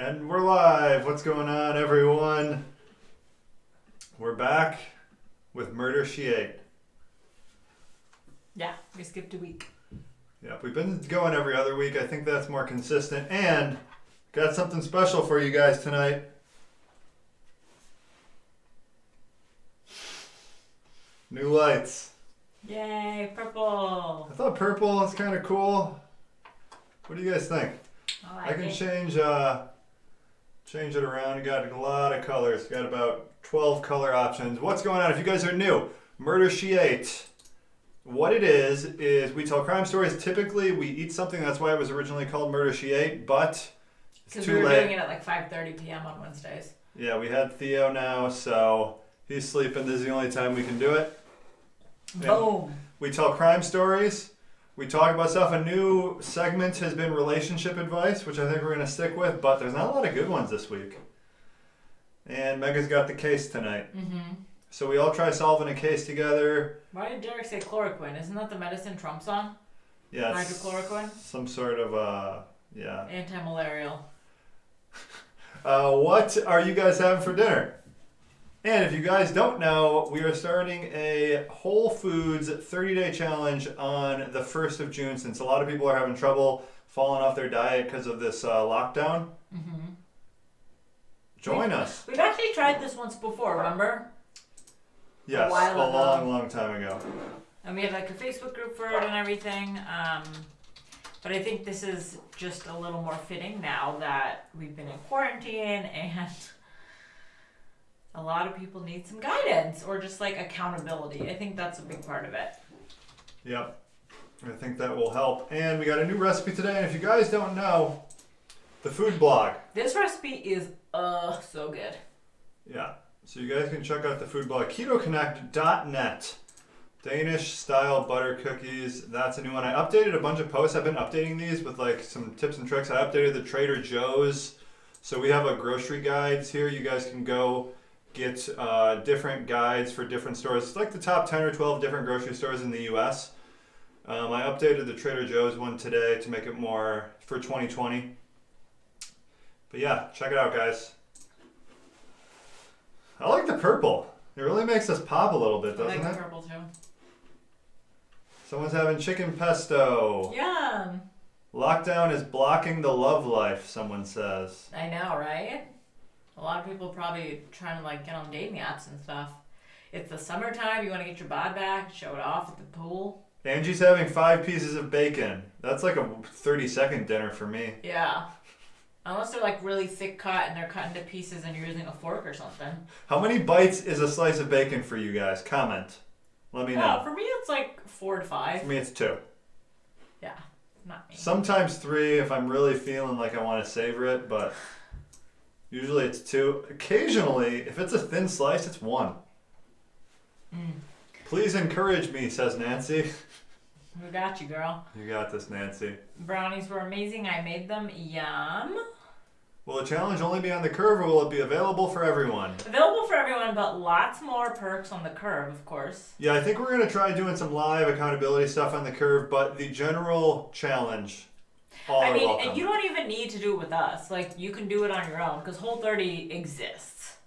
And we're live. What's going on, everyone? We're back with Murder, She Ate. Yeah, we skipped a week. Yeah, we've been going every other week. I think that's more consistent. And got something special for you guys tonight. New lights. Yay, purple. I thought purple is kind of cool. What do you guys think? I can change it around. You got a lot of colors. You got about 12 color options. What's going on? If you guys are new, Murder, She Ate. What it is we tell crime stories. Typically, we eat something. That's why it was originally called Murder, She Ate, but it's too late. Because we were doing it at like 5:30 p.m. on Wednesdays. Yeah, we had Theo now, so he's sleeping. This is the only time we can do it. Boom. And we tell crime stories. We talk about stuff. A new segment has been relationship advice, which I think we're going to stick with, but there's not a lot of good ones this week. And Mega's got the case tonight. Mm-hmm. So we all try solving a case together. Why did Derek say chloroquine? Isn't that the medicine Trump's on? Yeah. Hydrochloroquine? Some sort of, yeah. Anti-malarial. What are you guys having for dinner? And if you guys don't know, we are starting a Whole Foods 30-day challenge on the 1st of June, since a lot of people are having trouble falling off their diet because of this lockdown. Mm-hmm. Join us. We've actually tried this once before, remember? Yes, a long time ago. And we had like a Facebook group for it and everything. But I think this is just a little more fitting now that we've been in quarantine and a lot of people need some guidance or just like accountability. I think that's a big part of it. Yep. I think that will help. And we got a new recipe today. And if you guys don't know, the food blog. This recipe is so good. Yeah. So you guys can check out the food blog, KetoConnect.net. Danish style butter cookies. That's a new one. I updated a bunch of posts. I've been updating these with like some tips and tricks. I updated the Trader Joe's. So we have a grocery guides here. You guys can go get different guides for different stores. It's like the top 10 or 12 different grocery stores in the U.S. I updated the Trader Joe's one today to make it more for 2020. But yeah, check it out, guys. I like the purple. It really makes us pop a little bit, doesn't it? I like the purple too. Someone's having chicken pesto. Yum. Lockdown is blocking the love life, someone says. I know, right? A lot of people probably trying to like get on dating apps and stuff. It's the summertime. You want to get your bod back, show it off at the pool. Angie's having 5 pieces of bacon. That's like a 30-second dinner for me. Yeah. Unless they're like really thick cut and they're cut into pieces and you're using a fork or something. How many bites is a slice of bacon for you guys? Comment. Let me know. For me, it's like 4 to 5. For me, it's 2. Yeah, not me. Sometimes 3 if I'm really feeling like I want to savor it, but usually it's 2. Occasionally, if it's a thin slice, it's 1. Please encourage me, says Nancy. We got you, girl. You got this, Nancy. Brownies were amazing. I made them. Yum. Will the challenge only be on the curve, or will it be available for everyone? Available for everyone, but lots more perks on the curve, of course. Yeah, I think we're going to try doing some live accountability stuff on the curve, but the general challenge, all are welcome. And you don't even need to do it with us. Like, you can do it on your own, because Whole30 exists.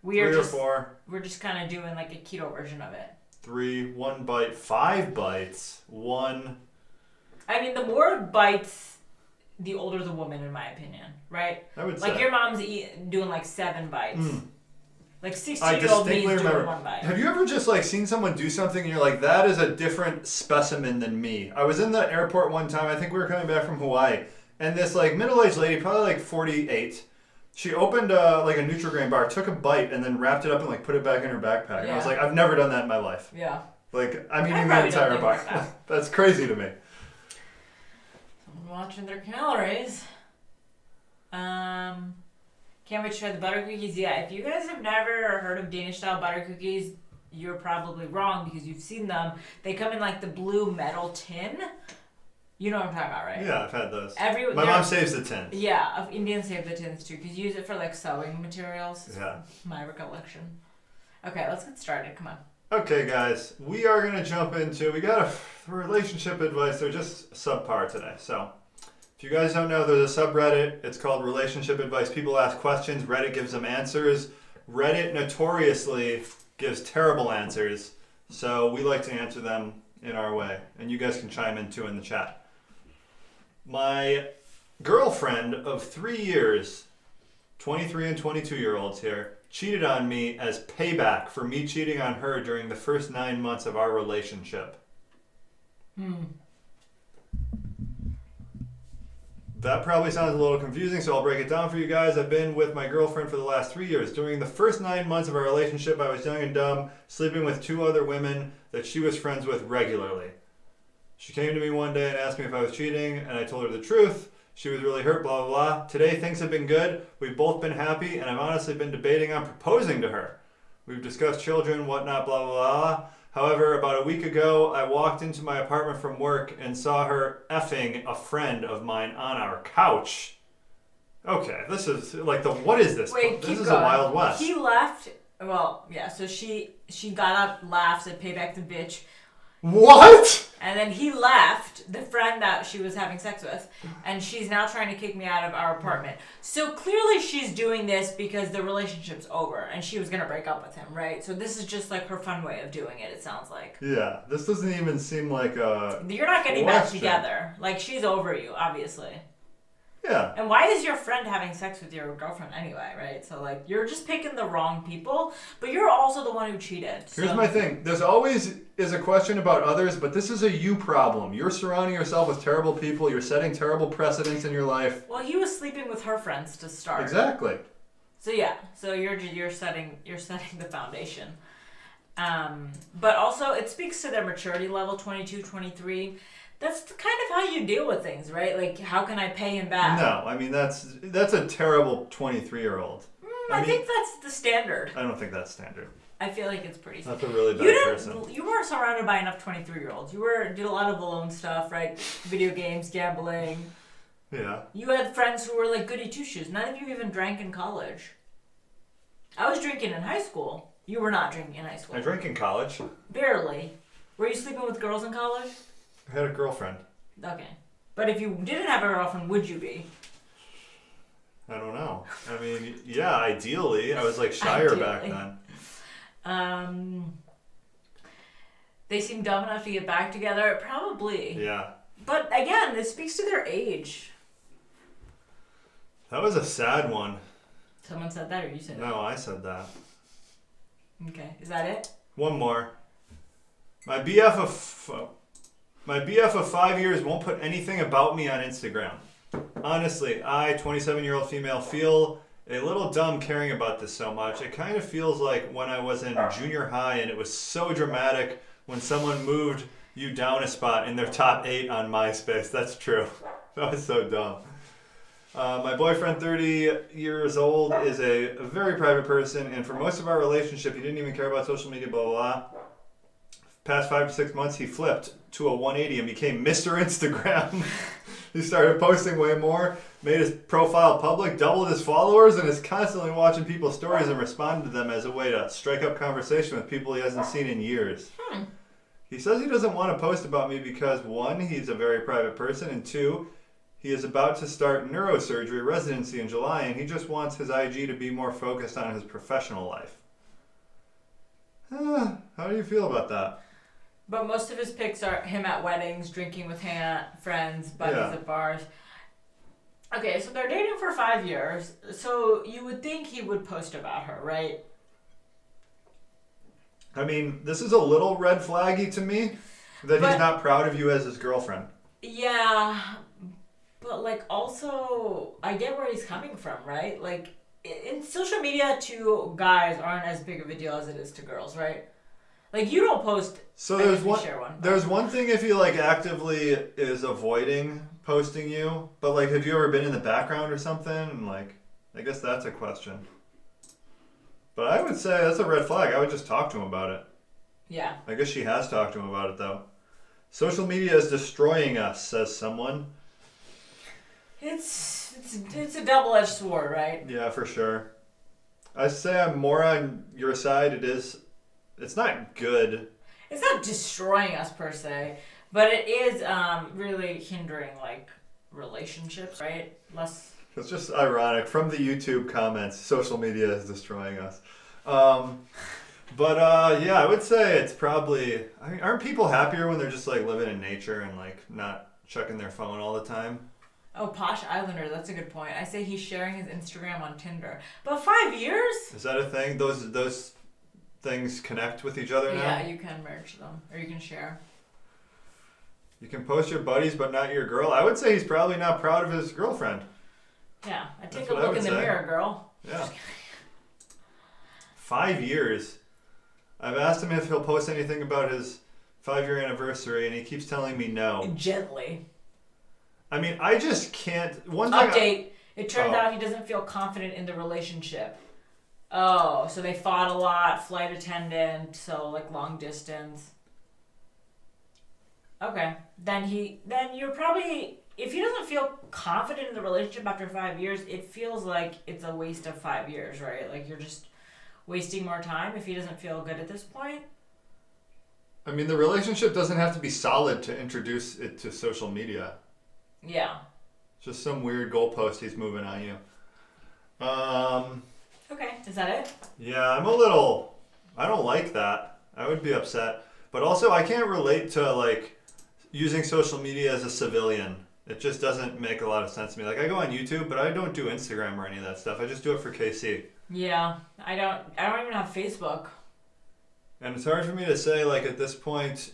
3 or 4. We're just kind of doing like a keto version of it. 3, 1 bite, 5 bites, 1. I mean, the more bites, the older the woman, in my opinion, right? I would say. Like your mom's doing like 7 bites. Like 16-year-old I me distinctly is doing remember. 1 bite. Have you ever just like seen someone do something and you're like, that is a different specimen than me? I was in the airport one time. I think we were coming back from Hawaii, and this like middle-aged lady, probably like 48. She opened like a Nutri-Grain bar, took a bite, and then wrapped it up and like put it back in her backpack. Yeah. And I was like, I've never done that in my life. Yeah. Like, I'm eating the entire bar. Like That's crazy to me. Someone watching their calories. Can't wait to try the butter cookies. Yeah, if you guys have never heard of Danish style butter cookies, you're probably wrong because you've seen them. They come in like the blue metal tin. You know what I'm talking about, right? Yeah, I've had those. My mom saves the tins. Yeah, Indians save the tins too, because you use it for like sewing materials. Yeah. My recollection. Okay, let's get started. Come on. Okay, guys, we are going to jump into, we got a relationship advice. They're just subpar today. So If you guys don't know, there's a subreddit. It's called Relationship Advice. People ask questions. Reddit gives them answers. Reddit notoriously gives terrible answers. So we like to answer them in our way. And you guys can chime in too in the chat. My girlfriend of 3 years, 23 and 22-year-olds here, cheated on me as payback for me cheating on her during the first 9 months of our relationship. That probably sounds a little confusing, so I'll break it down for you guys. I've been with my girlfriend for the last 3 years. During the first 9 months of our relationship, I was young and dumb, sleeping with 2 other women that she was friends with regularly. She came to me one day and asked me if I was cheating, and I told her the truth. She was really hurt, blah, blah, blah. Today, things have been good. We've both been happy, and I've honestly been debating on proposing to her. We've discussed children, whatnot, blah, blah, blah. However, about a week ago, I walked into my apartment from work and saw her effing a friend of mine on our couch. Okay, this is like what is this? Wait, this keep is going. a Wild West. He left. Well, yeah. So she got up, laughed, said, "Pay back the bitch." What? And then he left, the friend that she was having sex with, and she's now trying to kick me out of our apartment. So clearly she's doing this because the relationship's over and she was going to break up with him, right? So this is just like her fun way of doing it sounds like. Yeah, this doesn't even seem like a You're not getting back question. together. Like, she's over you, obviously. Yeah. And why is your friend having sex with your girlfriend anyway, right? So, like, you're just picking the wrong people, but you're also the one who cheated. Here's my thing. There's always is a question about others, but this is a you problem. You're surrounding yourself with terrible people. You're setting terrible precedents in your life. Well, he was sleeping with her friends to start. Exactly. So yeah, so you're setting the foundation. But also it speaks to their maturity level, 22, 23. That's kind of how you deal with things, right? Like, how can I pay him back? No, I mean that's a terrible 23-year-old. I think that's the standard. I don't think that's standard. I feel like it's pretty standard. That's a really bad person. You weren't surrounded by enough 23-year-olds. You did a lot of alone stuff, right? Video games, gambling. Yeah. You had friends who were like goody two-shoes. None of you even drank in college. I was drinking in high school. You were not drinking in high school. I drank in college. Barely. Were you sleeping with girls in college? I had a girlfriend. Okay. But if you didn't have a girlfriend, would you be? I don't know. I mean, yeah, ideally. I was like shyer back then. They seem dumb enough to get back together. Probably. Yeah. But again, this speaks to their age. That was a sad one. Someone said that, or you said it? No, I said that. Okay. Is that it? One more. My BF of 5 years won't put anything about me on Instagram. Honestly, I, 27-year-old female, feel a little dumb caring about this so much. It kind of feels like when I was in junior high and it was so dramatic when someone moved you down a spot in their top 8 on MySpace. That's true. That was so dumb. My boyfriend, 30 years old, is a very private person, and for most of our relationship, he didn't even care about social media, blah, blah, blah. Past 5 to 6 months, he flipped to a 180 and became Mr. Instagram. He started posting way more, made his profile public, doubled his followers, and is constantly watching people's stories and responding to them as a way to strike up conversation with people he hasn't seen in years. He says he doesn't want to post about me because, 1, he's a very private person, and 2, he is about to start neurosurgery residency in July, and he just wants his IG to be more focused on his professional life. How do you feel about that? But most of his pics are him at weddings, drinking with friends, buddies at bars. Okay, so they're dating for 5 years. So you would think he would post about her, right? I mean, this is a little red flaggy to me that he's not proud of you as his girlfriend. Yeah, but like also, I get where he's coming from, right? Like, in social media, to guys aren't as big of a deal as it is to girls, right? Like, you don't post. So there's one thing if he like actively is avoiding posting you, but like, have you ever been in the background or something? And like, I guess that's a question. But I would say that's a red flag. I would just talk to him about it. Yeah. I guess she has talked to him about it though. Social media is destroying us, says someone. It's a double-edged sword, right? Yeah, for sure. I say I'm more on your side. It's not good. It's not destroying us per se, but it is really hindering like relationships, right? Less. It's just ironic. From the YouTube comments, social media is destroying us. Yeah, I would say it's probably. I mean, aren't people happier when they're just like living in nature and like not checking their phone all the time? Oh, Posh Islander, that's a good point. I say he's sharing his Instagram on Tinder. But 5 years? Is that a thing? Those things connect with each other now? Yeah, you can merge them. Or you can share. You can post your buddies but not your girl. I would say he's probably not proud of his girlfriend. Yeah, I take That's a what I look would in the say. mirror, girl. Yeah. 5 years. I've asked him if he'll post anything about his 5-year anniversary and he keeps telling me no. Gently. I mean, I just can't. One thing Update. It turns out he doesn't feel confident in the relationship. Oh, so they fought a lot, flight attendant, so like long distance. Okay. Then you're probably, if he doesn't feel confident in the relationship after 5 years, it feels like it's a waste of 5 years, right? Like you're just wasting more time if he doesn't feel good at this point. I mean, the relationship doesn't have to be solid to introduce it to social media. Yeah. Just some weird goalpost he's moving on you. Okay, is that it? Yeah, I don't like that. I would be upset. But also, I can't relate to, like, using social media as a civilian. It just doesn't make a lot of sense to me. Like, I go on YouTube, but I don't do Instagram or any of that stuff. I just do it for KC. Yeah, I don't even have Facebook. And it's hard for me to say, like, at this point,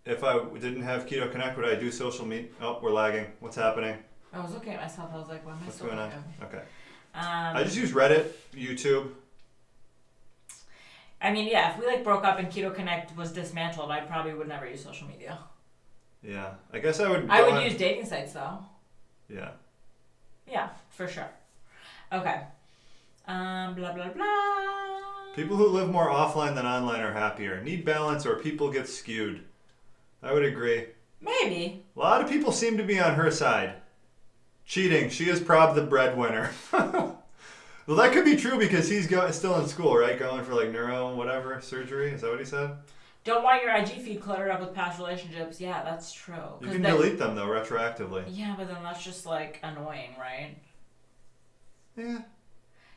if I didn't have Keto Connect, would I do social media? Oh, we're lagging. What's happening? I was looking at myself. I was like, why am I What's still going on? looking? Okay. I just use Reddit, YouTube. I mean, yeah, if we like broke up and Keto Connect was dismantled, I probably would never use social media. Yeah. I guess I would use dating sites though. Yeah. Yeah, for sure. Okay. Blah blah blah. People who live more offline than online are happier. Need balance or people get skewed. I would agree. Maybe. A lot of people seem to be on her side. Cheating. She is prob the breadwinner. Well, that could be true because he's still in school, right? Going for like neuro whatever surgery. Is that what he said? Don't want your IG feed cluttered up with past relationships. Yeah, that's true. You can delete them though retroactively. Yeah, but then that's just like annoying, right? Yeah.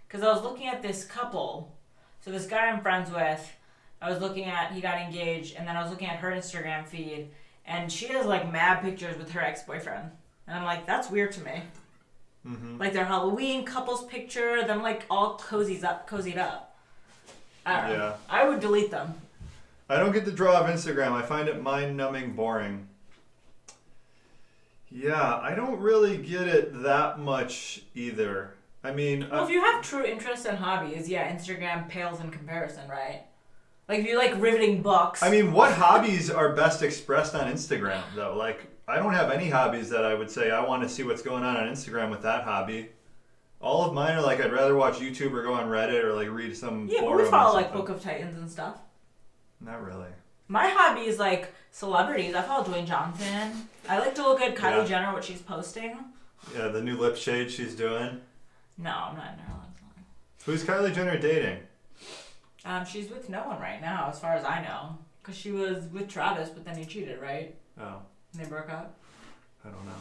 Because I was looking at this couple. So this guy I'm friends with, I was looking at, he got engaged, and then I was looking at her Instagram feed, and she has like mad pictures with her ex-boyfriend. And I'm like, that's weird to me. Mm-hmm. Like their Halloween couples picture, them like all cozied up. I don't know. Yeah. I would delete them. I don't get the draw of Instagram. I find it mind-numbing boring. Yeah, I don't really get it that much either. I mean... Well, if you have true interests and hobbies, yeah, Instagram pales in comparison, right? Like, if you like riveting books... I mean, what hobbies are best expressed on Instagram, though? Like, I don't have any hobbies that I would say I want to see what's going on Instagram with that hobby. All of mine are like, I'd rather watch YouTube or go on Reddit or like read some yeah, forum but we follow or like Book of Titans and stuff. Not really. My hobby is like celebrities. I follow Dwayne Johnson. I like to look at Kylie Jenner, what she's posting. Yeah, the new lip shade she's doing. No, I'm not in her life. Who's Kylie Jenner dating? She's with no one right now, as far as I know. Because she was with Travis, but then he cheated, right? Oh. And they broke up? I don't know.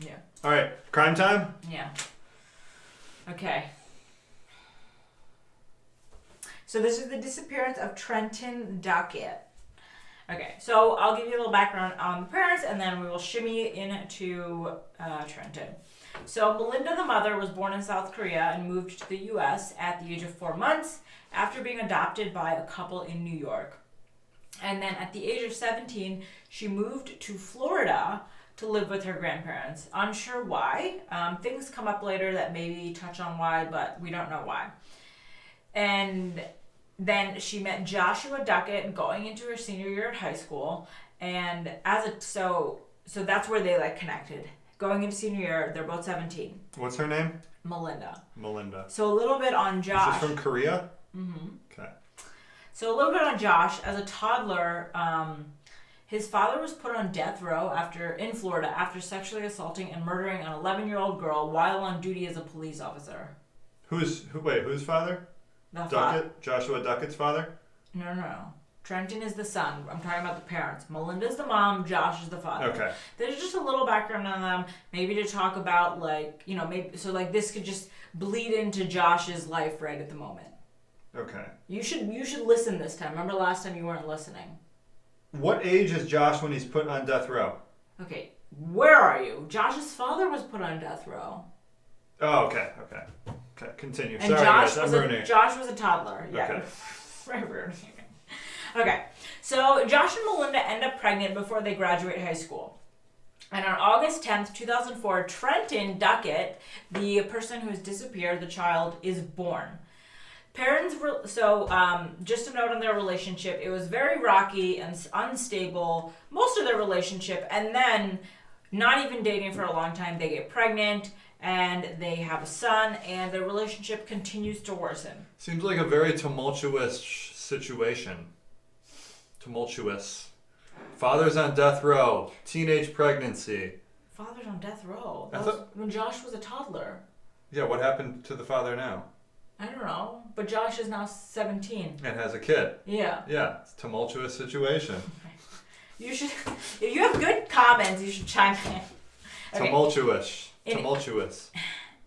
Yeah. All right, crime time? Yeah. Okay. So this is the disappearance of Trenton Ducket. Okay, so I'll give you a little background on the parents, and then we will shimmy into Trenton. So Melinda, the mother, was born in South Korea and moved to the U.S. at the age of 4 months after being adopted by a couple in New York. And then at the age of 17, she moved to Florida to live with her grandparents. Unsure why. Things come up later that maybe touch on why, but we don't know why. And then she met Joshua Ducket going into her senior year at high school, and so that's where they like connected. Going into senior year, they're both 17. What's her name? Melinda. So a little bit on Josh. Is she from Korea? Mm-hmm. Okay. So a little bit on Josh. As a toddler, his father was put on death row in Florida after sexually assaulting and murdering an 11-year-old girl while on duty as a police officer. Whose father? Ducket? Joshua Duckett's father? No. Trenton is the son. I'm talking about the parents. Melinda's the mom. Josh is the father. Okay. There's just a little background on them, maybe to talk about maybe so this could just bleed into Josh's life right at the moment. Okay. You should listen this time. Remember last time you weren't listening. What age is Josh when he's put on death row? Okay. Where are you? Josh's father was put on death row. Oh, okay. Continue. And Sorry, Josh guys. I'm ruining it. Josh was a toddler. Yeah. Okay. Okay. So Josh and Melinda end up pregnant before they graduate high school. And on August 10th, 2004, Trenton Ducket, the person who has disappeared, the child, is born. Just a note on their relationship, it was very rocky and unstable, most of their relationship, and then, not even dating for a long time, they get pregnant, and they have a son, and their relationship continues to worsen. Seems like a very tumultuous situation. Tumultuous. Father's on death row. Teenage pregnancy. Father's on death row? That was when Josh was a toddler. Yeah, what happened to the father now? I don't know, but Josh is now 17. And has a kid. Yeah. Yeah, it's a tumultuous situation. You should, if you have good comments, you should chime in. Okay. Tumultuous.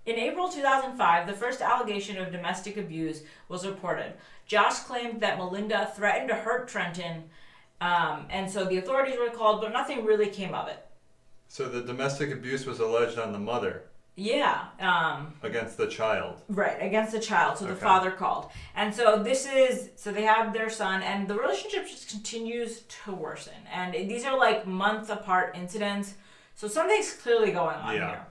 In April 2005, the first allegation of domestic abuse was reported. Josh claimed that Melinda threatened to hurt Trenton, and so the authorities were called, but nothing really came of it. So the domestic abuse was alleged on the mother. Yeah. Against the child. Right, against the child. So the father called. And so they have their son, and the relationship just continues to worsen. And these are like month apart incidents. So something's clearly going on here.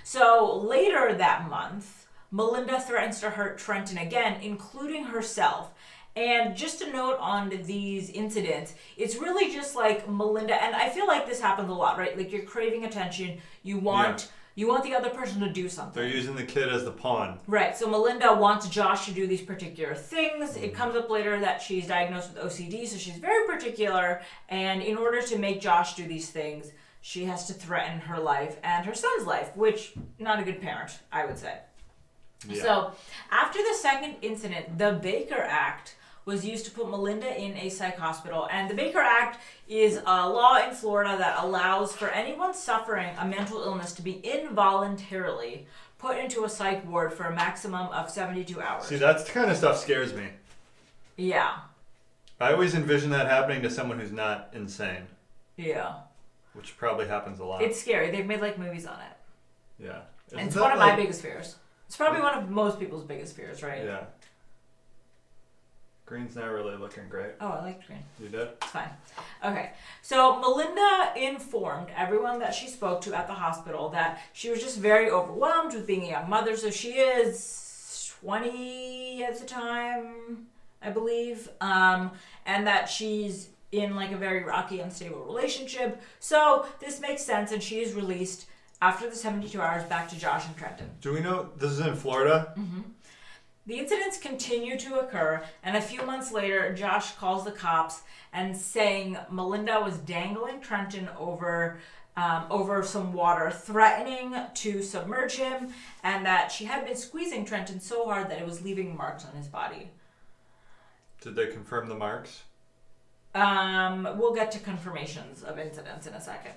So later that month, Melinda threatens to hurt Trenton again, including herself. And just a note on these incidents, it's really just like Melinda, and I feel like this happens a lot, right? Like you're craving attention, you want the other person to do something. They're using the kid as the pawn. Right, so Melinda wants Josh to do these particular things. It comes up later that she's diagnosed with OCD, so she's very particular, and in order to make Josh do these things, she has to threaten her life and her son's life, which, not a good parent, I would say. Yeah. So, after the second incident, the Baker Act was used to put Melinda in a psych hospital. And the Baker Act is a law in Florida that allows for anyone suffering a mental illness to be involuntarily put into a psych ward for a maximum of 72 hours. See, that kind of stuff scares me. Yeah. I always envision that happening to someone who's not insane. Yeah. Which probably happens a lot. It's scary. They've made like movies on it. Yeah. And it's one of my biggest fears. It's probably one of most people's biggest fears, right? Yeah. Green's not really looking great. Oh, I liked green. You did? It's fine. Okay. So Melinda informed everyone that she spoke to at the hospital that she was just very overwhelmed with being a young mother. So she is 20 at the time, I believe. And that she's in like a very rocky, unstable relationship. So this makes sense, and she is released after the 72 hours back to Josh and Trenton. Do we know this is in Florida? Mm-hmm. The incidents continue to occur, and a few months later, Josh calls the cops and saying Melinda was dangling Trenton over some water, threatening to submerge him, and that she had been squeezing Trenton so hard that it was leaving marks on his body. Did they confirm the marks? We'll get to confirmations of incidents in a second.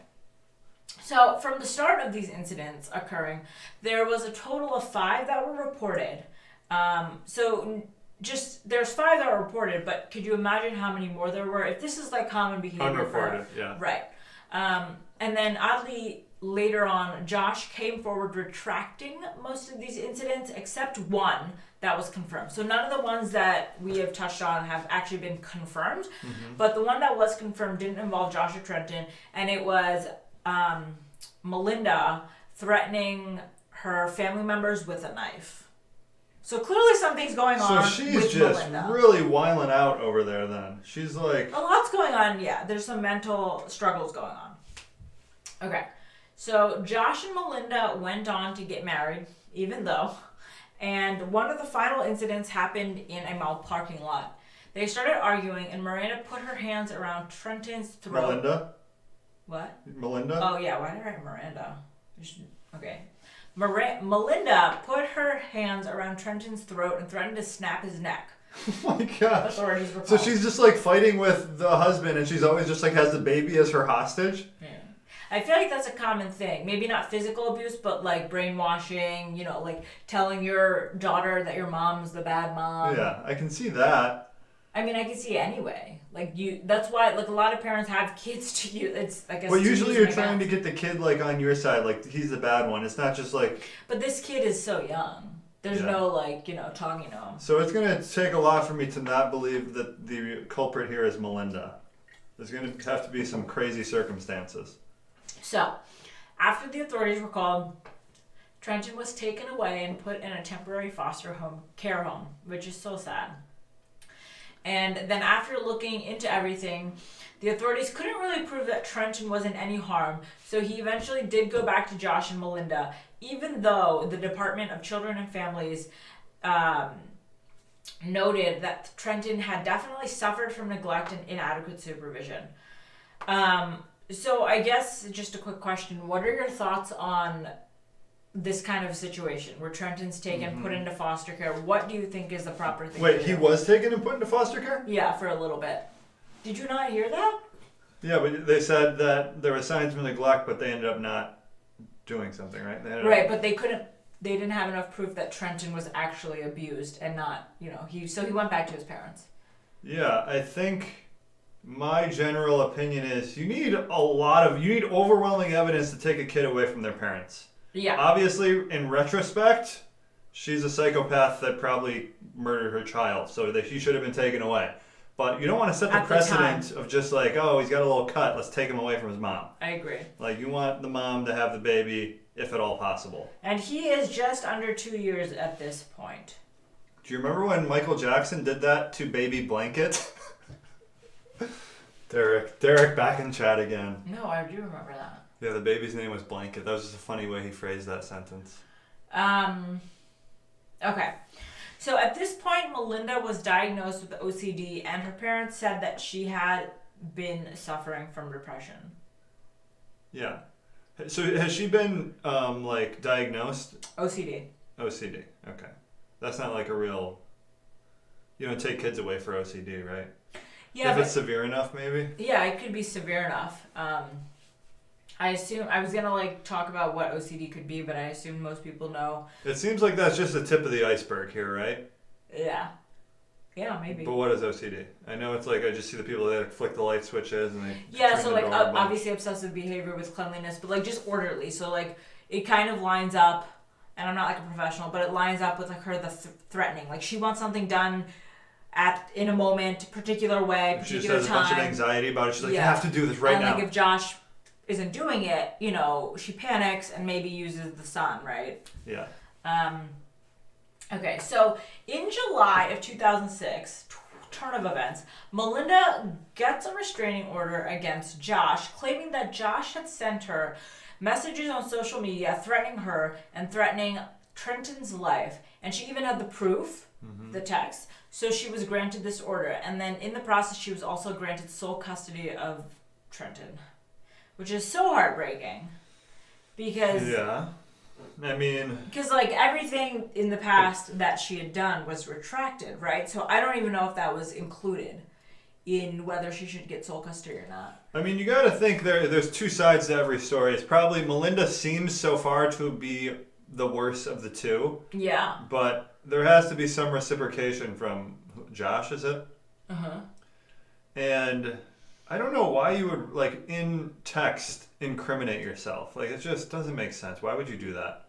So, from the start of these incidents occurring, there was a total of 5 that were reported. There's 5 that were reported, but could you imagine how many more there were? If this is like common behavior. Unreported, yeah. Right. And then oddly, later on, Josh came forward retracting most of these incidents, except one that was confirmed. So none of the ones that we have touched on have actually been confirmed, but the one that was confirmed didn't involve Josh or Trenton, and it was Melinda threatening her family members with a knife. So clearly something's going on with Melinda. So she's just really wilding out over there then. She's like... A lot's going on, yeah. There's some mental struggles going on. Okay. So Josh and Melinda went on to get married, even though. And one of the final incidents happened in a mall parking lot. They started arguing, and Miranda put her hands around Trenton's throat. Melinda? What? Melinda? Oh, yeah. Why did I write Miranda? Okay. Melinda put her hands around Trenton's throat and threatened to snap his neck. Oh my gosh. Authorities were So called. she's just like fighting with the husband and she's always just like has the baby as her hostage? Yeah. I feel like that's a common thing. Maybe not physical abuse, but like brainwashing, you know, like telling your daughter that your mom's the bad mom. Yeah, I can see that. I mean, I can see it anyway. Like that's why like a lot of parents have kids to use. It's I guess. Well, usually you're trying to get the kid like on your side, like he's the bad one. It's not just like. But this kid is so young. There's no like, you know, talking to him. So it's gonna take a lot for me to not believe that the culprit here is Melinda. There's gonna have to be some crazy circumstances. So, after the authorities were called, Trenton was taken away and put in a temporary care home, which is so sad. And then after looking into everything, the authorities couldn't really prove that Trenton was in any harm, so he eventually did go back to Josh and Melinda, even though the Department of Children and Families noted that Trenton had definitely suffered from neglect and inadequate supervision. So I guess just a quick question. What are your thoughts on this kind of situation where Trenton's taken, put into foster care? What do you think is the proper thing to do? Wait, he was taken and put into foster care? Yeah, for a little bit. Did you not hear that? Yeah, but they said that there were signs of neglect, but they ended up not doing something, right? Right, but they didn't have enough proof that Trenton was actually abused and not, you know, he went back to his parents. Yeah, I think my general opinion is you need overwhelming evidence to take a kid away from their parents. Yeah. Obviously, in retrospect, she's a psychopath that probably murdered her child, so that she should have been taken away. But you don't want to set the precedent of just like, oh, he's got a little cut, let's take him away from his mom. I agree. Like, you want the mom to have the baby, if at all possible. And he is just under 2 years at this point. Do you remember when Michael Jackson did that to Baby Blanket? Derek back in chat again. No, I do remember that. Yeah, the baby's name was Blanket. That was just a funny way he phrased that sentence. Okay. So at this point, Melinda was diagnosed with OCD, and her parents said that she had been suffering from depression. Yeah. So has she been, diagnosed? OCD. OCD. Okay. That's not like a real... You don't take kids away for OCD, right? Yeah, if it's severe enough, maybe? Yeah, it could be severe enough. I assume... I was going to, talk about what OCD could be, but I assume most people know. It seems like that's just the tip of the iceberg here, right? Yeah. Yeah, maybe. But what is OCD? I know it's I just see the people that flick the light switches and they... Yeah, so, obviously obsessive behavior with cleanliness, but, just orderly. So, it kind of lines up, and I'm not, a professional, but it lines up with, her, the threatening. She wants something done in a moment, particular way, particular she just has time. a bunch of anxiety about it. She's like, you have to do this right now. And, if Josh isn't doing it, she panics and maybe uses the son, right? Yeah. Okay, so in July of 2006, turn of events, Melinda gets a restraining order against Josh, claiming that Josh had sent her messages on social media threatening her and threatening Trenton's life. And she even had the proof, the text. So she was granted this order. And then in the process, she was also granted sole custody of Trenton, which is so heartbreaking. Because... Yeah. I mean... Because, everything in the past that she had done was retracted, right? So I don't even know if that was included in whether she should get sole custody or not. I mean, you got to think there's two sides to every story. It's probably Melinda seems so far to be the worst of the two. Yeah. But there has to be some reciprocation from Josh, is it? Uh-huh. And I don't know why you would, in text, incriminate yourself. It just doesn't make sense. Why would you do that?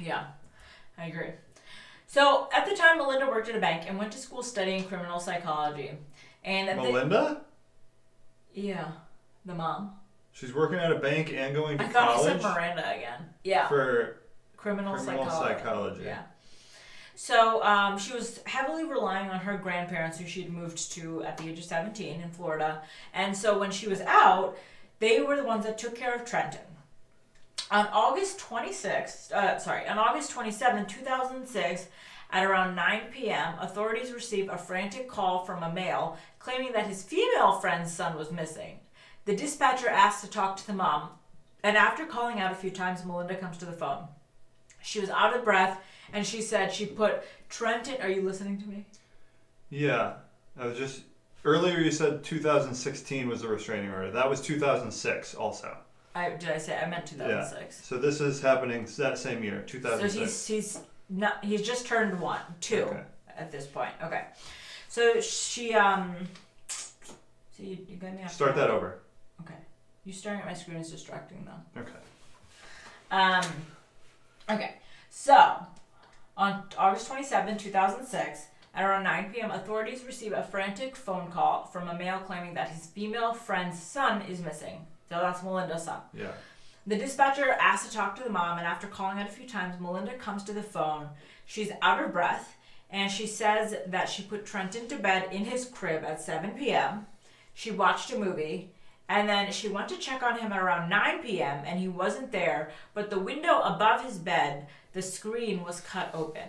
Yeah, I agree. So, at the time, Melinda worked at a bank and went to school studying criminal psychology. And Melinda? Yeah, the mom. She's working at a bank and going to college? I thought you said Miranda again. Yeah. For criminal psychology. Yeah. So she was heavily relying on her grandparents, who she'd moved to at the age of 17 in Florida. And so when she was out, they were the ones that took care of Trenton. On August 27, 2006, at around 9 p.m., authorities received a frantic call from a male claiming that his female friend's son was missing. The dispatcher asked to talk to the mom, and after calling out a few times, Melinda comes to the phone. She was out of breath, and she said she put Trenton... Are you listening to me? Yeah. I was just... Earlier you said 2016 was the restraining order. That was 2006 also. Did I say? I meant 2006. Yeah. So this is happening that same year, 2006. So he's just turned two Okay. at this point. Okay. So she so you got me off Start track. that over. Okay. You staring at my screen is distracting though. Okay. Okay. So on August 27, 2006, at around 9 p.m., authorities receive a frantic phone call from a male claiming that his female friend's son is missing. So that's Melinda's son. Yeah. The dispatcher asks to talk to the mom, and after calling it a few times, Melinda comes to the phone. She's out of breath, and she says that she put Trenton to bed in his crib at 7 p.m. She watched a movie, and then she went to check on him at around 9 p.m., and he wasn't there, but the window above his bed, the screen was cut open.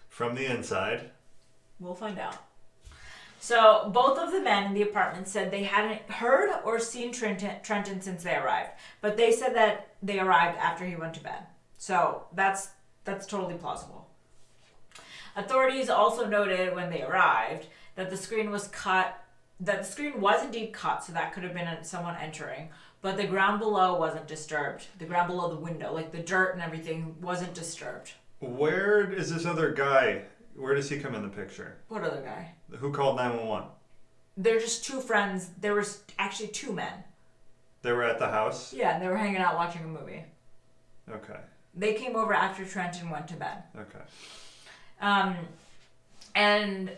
From the inside. We'll find out. So both of the men in the apartment said they hadn't heard or seen Trenton since they arrived, but they said that they arrived after he went to bed. So that's totally plausible. Authorities also noted when they arrived that the screen was cut, that the screen was indeed cut, so that could have been someone entering, but the ground below wasn't disturbed. The ground below the window, like the dirt and everything, wasn't disturbed. Where is this other guy? Where does he come in the picture? What other guy? Who called 911? They're just two friends. There was actually two men. They were at the house? Yeah, and they were hanging out watching a movie. Okay. They came over after Trenton went to bed. Okay. And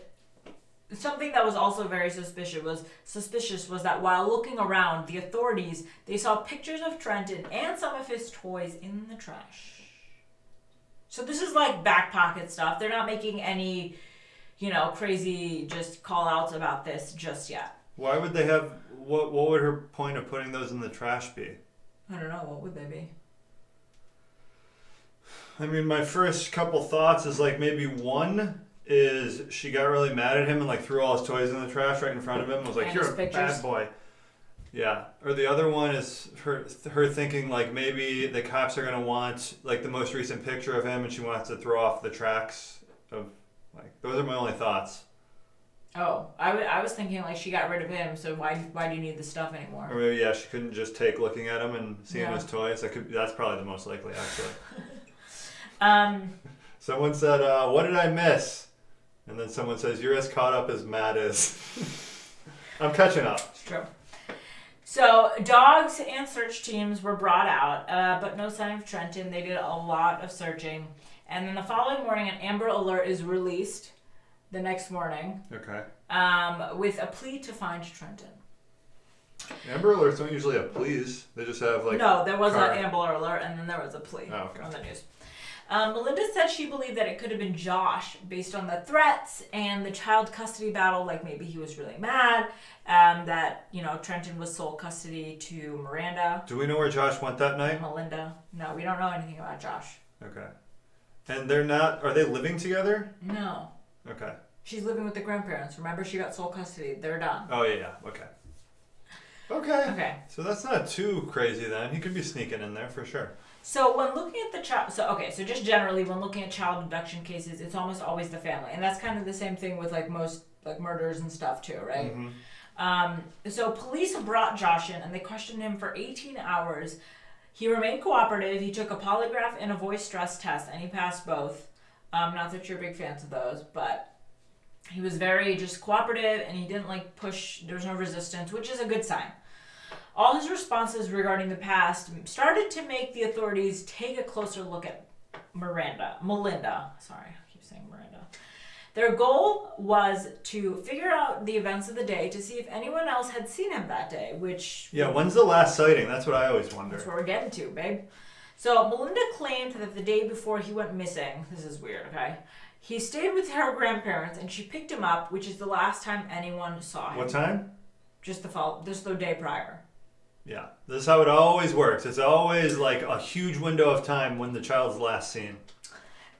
something that was also very suspicious was that while looking around, the authorities, they saw pictures of Trenton and some of his toys in the trash. So this is like back pocket stuff. They're not making any, crazy just call outs about this just yet. Why would they have, what would her point of putting those in the trash be? I don't know, what would they be? I mean, my first couple thoughts is like maybe one is she got really mad at him and like threw all his toys in the trash right in front of him and was like, And you're his a pictures. bad boy. Yeah. Or the other one is her thinking like maybe the cops are going to want like the most recent picture of him and she wants to throw off the tracks of like, those are my only thoughts. Oh, I was thinking like she got rid of him, so why do you need the stuff anymore? Or maybe, yeah, she couldn't just take looking at him and seeing Yeah. his toys. That's probably the most likely, actually. Um, Someone said, what did I miss? And then someone says, you're as caught up as Matt is. I'm catching up. It's true. So dogs and search teams were brought out, but no sign of Trenton. They did a lot of searching. And then the following morning, an Amber Alert is released the next morning Okay. with a plea to find Trenton. Amber Alerts don't usually have pleas. They just have like... No, there was car- an Amber Alert, and then there was a plea Oh, okay. on the news. Melinda said she believed that it could have been Josh based on the threats and the child custody battle, like maybe he was really mad, that, Trenton was sole custody to Miranda. Do we know where Josh went that night? Melinda. No, we don't know anything about Josh. Okay. And they're not... Are they living together? No. Okay. She's living with the grandparents. Remember, she got sole custody. They're done. Oh, yeah. Okay. Okay. Okay. So that's not too crazy then. He could be sneaking in there for sure. So when looking at the child, so just generally when looking at child abduction cases, it's almost always the family, and that's kind of the same thing with like most like murders and stuff too, right? Mm-hmm. So police brought Josh in and they questioned him for 18 hours. He remained cooperative. He took a polygraph and a voice stress test, and he passed both. Not that you're big fans of those, but he was very just cooperative, and he didn't like push. There's no resistance, which is a good sign. All his responses regarding the past started to make the authorities take a closer look at Melinda. Sorry, I keep saying Miranda. Their goal was to figure out the events of the day to see if anyone else had seen him that day, which... Yeah, when's the last sighting? That's what I always wonder. That's what we're getting to, babe. So Melinda claimed that the day before he went missing, this is weird, okay? He stayed with her grandparents and she picked him up, which is the last time anyone saw him. What time? Just the day prior. Yeah, this is how it always works. It's always like a huge window of time when the child's last seen.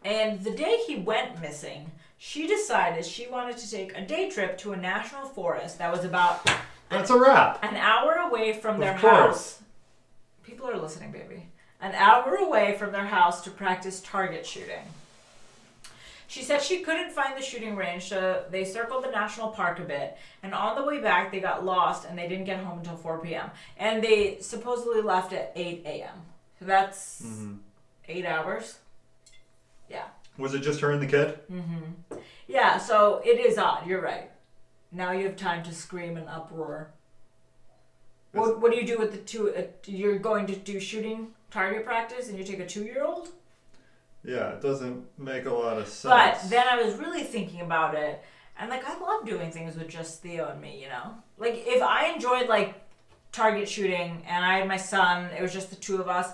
And the day he went missing, she decided she wanted to take a day trip to a national forest that was about That's a wrap. an hour away from their Of course. house. People are listening, baby. An hour away from their house to practice target shooting. She said she couldn't find the shooting range, so they circled the national park a bit. And on the way back, they got lost and they didn't get home until 4 p.m. And they supposedly left at 8 a.m. So that's 8 hours. Yeah. Was it just her and the kid? Mm-hmm. Yeah, so it is odd. You're right. Now you have time to scream and uproar. What do you do with the two? You're going to do shooting target practice and you take a 2-year-old? Yeah, it doesn't make a lot of sense. But then I was really thinking about it, and like I love doing things with just Theo and me, you know? Like if I enjoyed like target shooting and I had my son, it was just the two of us,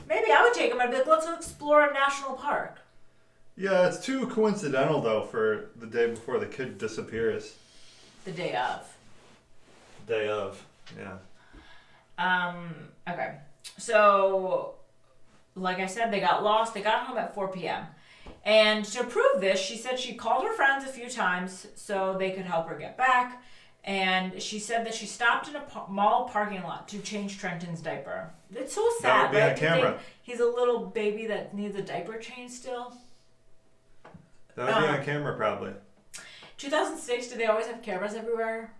maybe I would take him and be like, let's explore a national park. Yeah, it's too coincidental though for the day before the kid disappears. The day of. Day of, yeah. Okay. So, like I said, they got lost. They got home at 4 p.m. And to prove this, she said she called her friends a few times so they could help her get back. And she said that she stopped in a mall parking lot to change Trenton's diaper. It's so sad, that would be right? on camera. He's a little baby that needs a diaper change still. That would be on camera probably. 2006, did they always have cameras everywhere?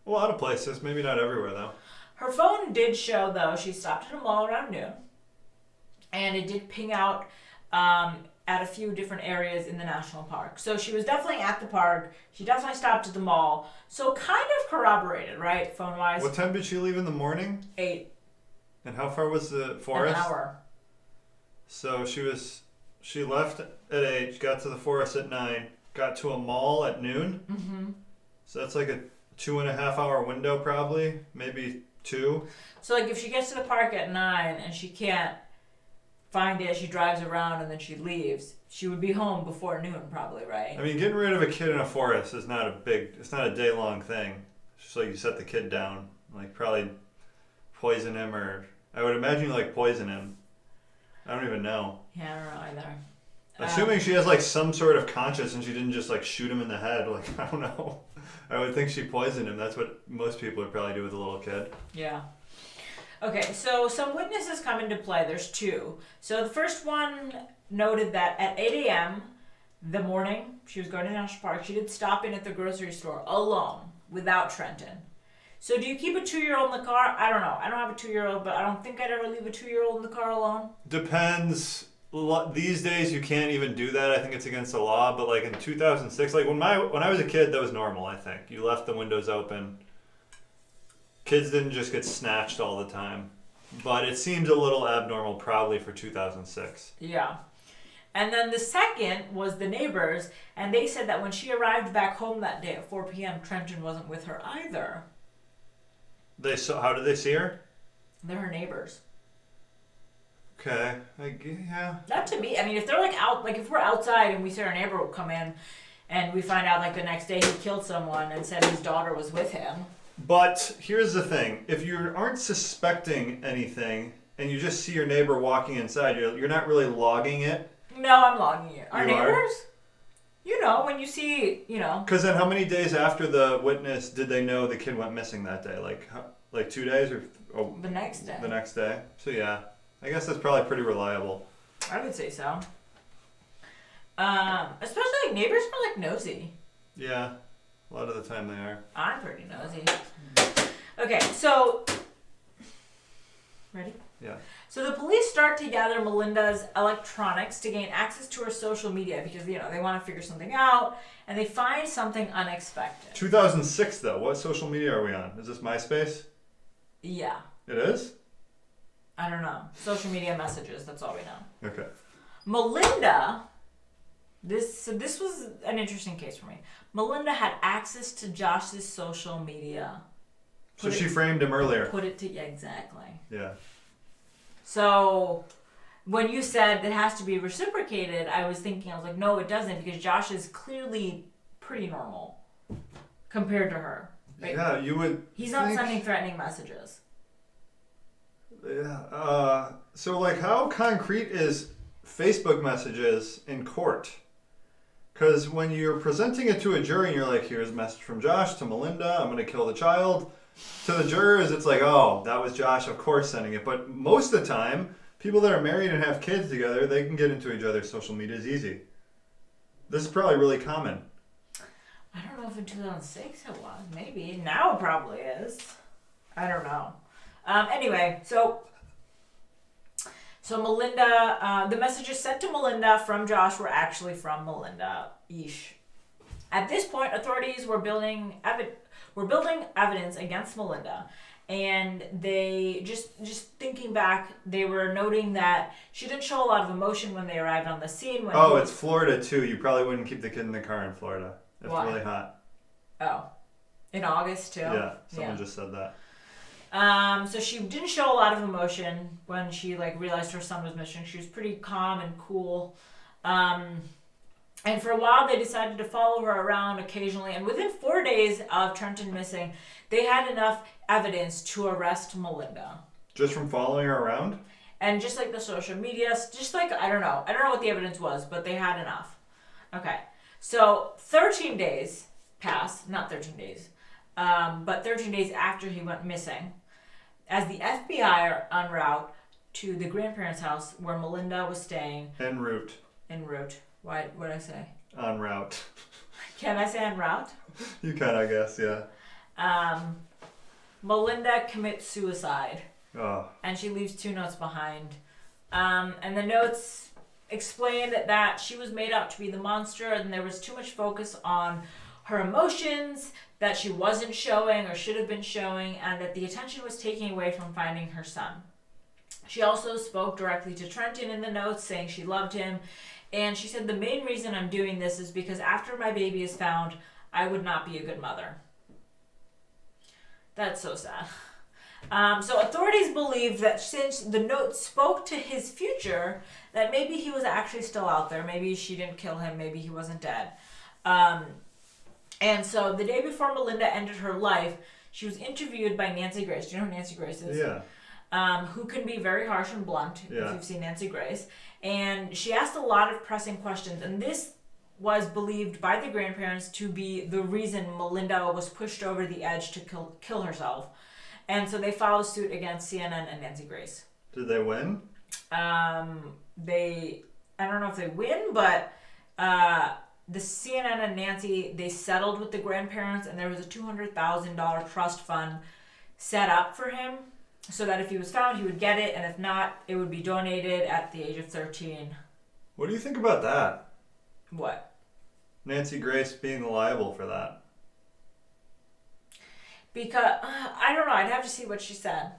A lot of places, maybe not everywhere though. Her phone did show, though, she stopped at a mall around noon. And it did ping out at a few different areas in the national park. So she was definitely at the park. She definitely stopped at the mall. So kind of corroborated, right, phone-wise? What time did she leave in the morning? 8. And how far was the forest? An hour. So she left at 8, she got to the forest at 9, got to a mall at noon. Mm-hmm. So that's like a 2.5 hour window probably, maybe 2. So like if she gets to the park at 9 and she can't find it, she drives around and then she leaves, she would be home before noon probably, right? I mean, getting rid of a kid in a forest is not it's not a day-long thing. It's just like you set the kid down, like probably poison him, or I would imagine you like poison him. I don't even know. Yeah, I don't know either. Assuming she has like some sort of conscience and she didn't just like shoot him in the head, like I don't know. I would think she poisoned him. That's what most people would probably do with a little kid. Yeah. Okay, so some witnesses come into play. There's 2. So the first one noted that at 8 a.m. the morning she was going to the national park, she did stop in at the grocery store alone without Trenton. So do you keep a 2-year-old in the car? I don't know. I don't have a 2-year-old, but I don't think I'd ever leave a 2-year-old in the car alone. Depends. These days you can't even do that. I think it's against the law. But like in 2006, like when I was a kid, that was normal. I think you left the windows open. Kids didn't just get snatched all the time, but it seems a little abnormal probably for 2006. Yeah. And then the second was the neighbors, and they said that when she arrived back home that day at 4 p.m., Trenton wasn't with her either. How did they see her? They're her neighbors. Okay, yeah. That to me, I mean, if they're like out, like if we're outside and we see our neighbor will come in and we find out like the next day he killed someone and said his daughter was with him. But here's the thing. If you aren't suspecting anything and you just see your neighbor walking inside, you're not really logging it. No, I'm logging it. Our You are? neighbors? You know, when you see, you know. Because then how many days after the witness did they know the kid went missing that day? Like 2 days or The next day. The next day. So yeah, I guess that's probably pretty reliable. I would say so. Especially like neighbors are like nosy. Yeah, a lot of the time they are. I'm pretty nosy. Okay, so ready? Yeah. So the police start to gather Melinda's electronics to gain access to her social media because, you know, they want to figure something out, and they find something unexpected. 2006 though. What social media are we on? Is this MySpace? Yeah. It is? I don't know. Social media messages, that's all we know. Okay. Melinda, this was an interesting case for me. Melinda had access to Josh's social media. So she framed him earlier. Yeah, exactly. Yeah. So when you said it has to be reciprocated, I was like, no, it doesn't, because Josh is clearly pretty normal compared to her. Right? Yeah, you would. He's not sending threatening messages. Yeah. So like, how concrete is Facebook messages in court? Because when you're presenting it to a jury and you're like, here's a message from Josh to Melinda, I'm going to kill the child. To the jurors, it's like, oh, that was Josh, of course, sending it. But most of the time, people that are married and have kids together, they can get into each other's social medias easy. This is probably really common. I don't know if in 2006 it was. Maybe. Now it probably is. I don't know. Anyway, so Melinda, the messages sent to Melinda from Josh were actually from Melinda. Yeesh. At this point, authorities were building evidence against Melinda. And they, just thinking back, they were noting that she didn't show a lot of emotion when they arrived on the scene. It's Florida too. You probably wouldn't keep the kid in the car in Florida. It's really hot. Oh. In August too? Yeah, someone just said that. So she didn't show a lot of emotion when she realized her son was missing. She was pretty calm and cool. And for a while they decided to follow her around occasionally. And within 4 days of Trenton missing, they had enough evidence to arrest Melinda. Just from following her around? And just the social media, I don't know what the evidence was, but they had enough. Okay. So 13 days passed, not 13 days, but 13 days after he went missing, as the FBI are en route to the grandparents' house where Melinda was staying. En route. What did I say? En route. Can I say en route? You can, I guess, yeah. Melinda commits suicide. Oh. And she leaves 2 notes behind. And the notes explained that she was made out to be the monster and there was too much focus on her emotions that she wasn't showing or should have been showing, and that the attention was taken away from finding her son. She also spoke directly to Trenton in the notes, saying she loved him. And she said, the main reason I'm doing this is because after my baby is found, I would not be a good mother. That's so sad. So authorities believe that since the note spoke to his future, that maybe he was actually still out there. Maybe she didn't kill him. Maybe he wasn't dead. And so the day before Melinda ended her life, she was interviewed by Nancy Grace. Do you know who Nancy Grace is? Yeah. Who can be very harsh and blunt, if you've seen Nancy Grace. And she asked a lot of pressing questions. And this was believed by the grandparents to be the reason Melinda was pushed over the edge to kill herself. And so they filed suit against CNN and Nancy Grace. Did they win? I don't know if they win, but the CNN and Nancy, they settled with the grandparents, and there was a $200,000 trust fund set up for him so that if he was found, he would get it, and if not, it would be donated at the age of 13. What do you think about that? What? Nancy Grace being liable for that. Because, I don't know, I'd have to see what she said.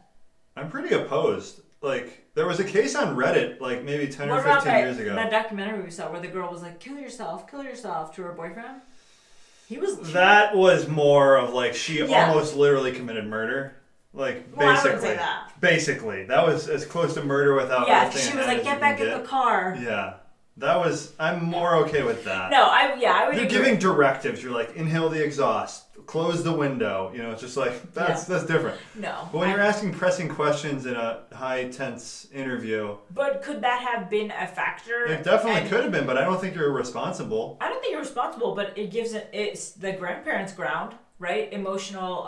I'm pretty opposed. There was a case on Reddit, maybe 10 or 15 years ago. That documentary we saw where the girl was like, kill yourself to her boyfriend? That was more of she almost literally committed murder. Basically. I wouldn't say that. Basically. That was as close to murder without... Yeah, she was like, get back in the car. Yeah. I'm more okay with that. No, I would You're agree. giving directives. You're inhale the exhaust, close the window. It's just that's different. No. But when you're asking pressing questions in a high tense interview. But could that have been a factor? It definitely could have been, but I don't think you're responsible. I don't think you're responsible, but it gives it's the grandparents' ground, right? Emotional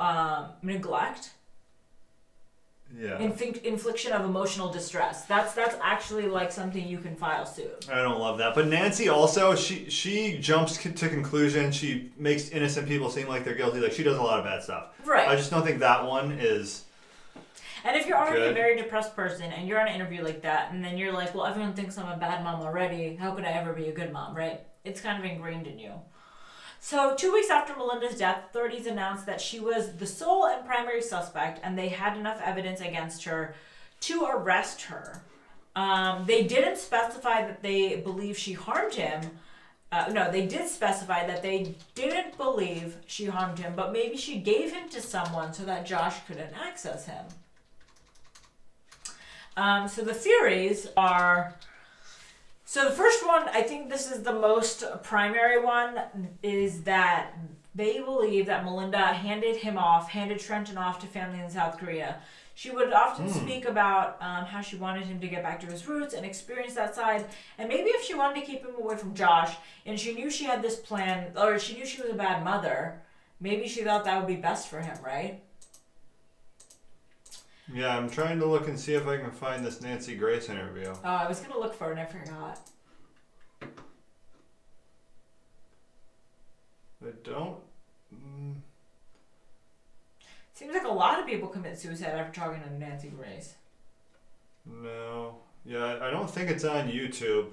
neglect. Yeah. Infliction of emotional distress. That's actually something you can file suit. I don't love that. But Nancy also, she jumps to conclusions. She makes innocent people seem like they're guilty. She does a lot of bad stuff. Right. I just don't think that one is... And if you're already good. a very depressed person and you're on an interview like that, and then you're like, well, everyone thinks I'm a bad mom already. How could I ever be a good mom, right? It's kind of ingrained in you. So 2 weeks after Melinda's death, authorities announced that she was the sole and primary suspect, and they had enough evidence against her to arrest her. They didn't specify that they believe she harmed him. No, they did specify that they didn't believe she harmed him, but maybe she gave him to someone so that Josh couldn't access him. So the theories are... So the first one, I think this is the most primary one, is that they believe that Melinda handed Trenton off to family in South Korea. She would often speak about how she wanted him to get back to his roots and experience that side. And maybe if she wanted to keep him away from Josh, and she knew she had this plan, or she knew she was a bad mother, maybe she thought that would be best for him, right? Yeah, I'm trying to look and see if I can find this Nancy Grace interview. Oh, I was going to look for it and I forgot. don't. Mm, Seems like a lot of people commit suicide after talking to Nancy Grace. no. Yeah, I don't think it's on YouTube.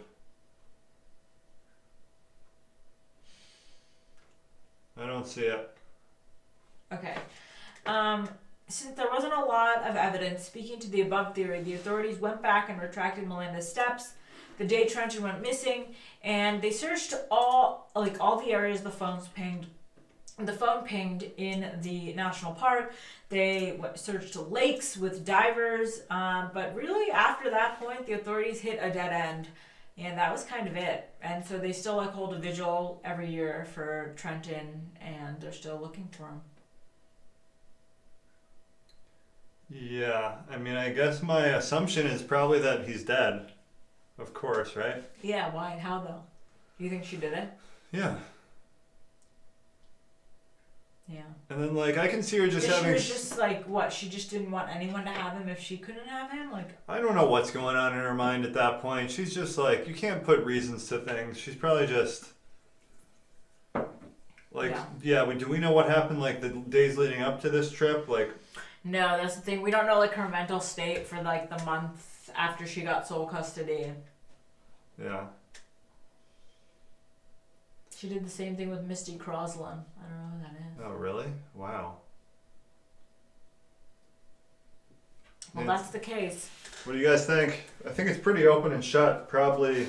I don't see it. Okay. Since there wasn't a lot of evidence speaking to the above theory, the authorities went back and retracted Melinda's steps the day Trenton went missing, and they searched all the areas the phone pinged in the national park. They searched lakes with divers, but really after that point, the authorities hit a dead end, and that was kind of it. And so they still hold a vigil every year for Trenton, and they're still looking for him. Yeah, I mean, I guess my assumption is probably that he's dead. Of course, right? Yeah, why? How though? You think she did it? Yeah. Yeah. And then, I can see her just She having. was just what? She just didn't want anyone to have him if she couldn't have him? I don't know what's going on in her mind at that point. She's just you can't put reasons to things. She's probably just. Do we know what happened, the days leading up to this trip? No, that's the thing. We don't know, her mental state for, the month after she got sole custody. Yeah. She did the same thing with Misty Croslin. I don't know who that is. Oh, really? Wow. Well, that's the case. What do you guys think? I think it's pretty open and shut. Probably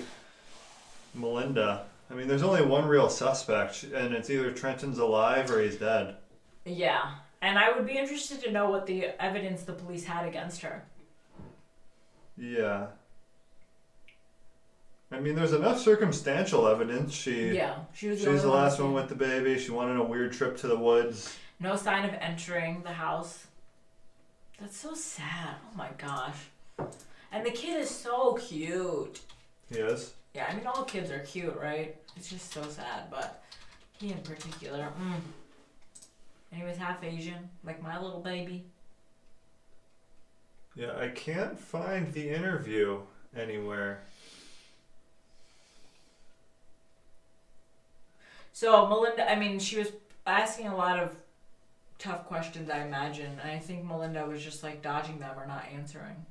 Melinda. I mean, there's only one real suspect, and it's either Trenton's alive or he's dead. Yeah. And I would be interested to know what the evidence the police had against her. Yeah. I mean, there's enough circumstantial evidence. She's the last one with the baby. She went on a weird trip to the woods. No sign of entering the house. That's so sad. Oh my gosh. And the kid is so cute. He is? Yeah, I mean, all kids are cute, right? It's just so sad, but he in particular. And he was half Asian, like my little baby. Yeah, I can't find the interview anywhere. So Melinda, she was asking a lot of tough questions, I imagine. And I think Melinda was just dodging them or not answering.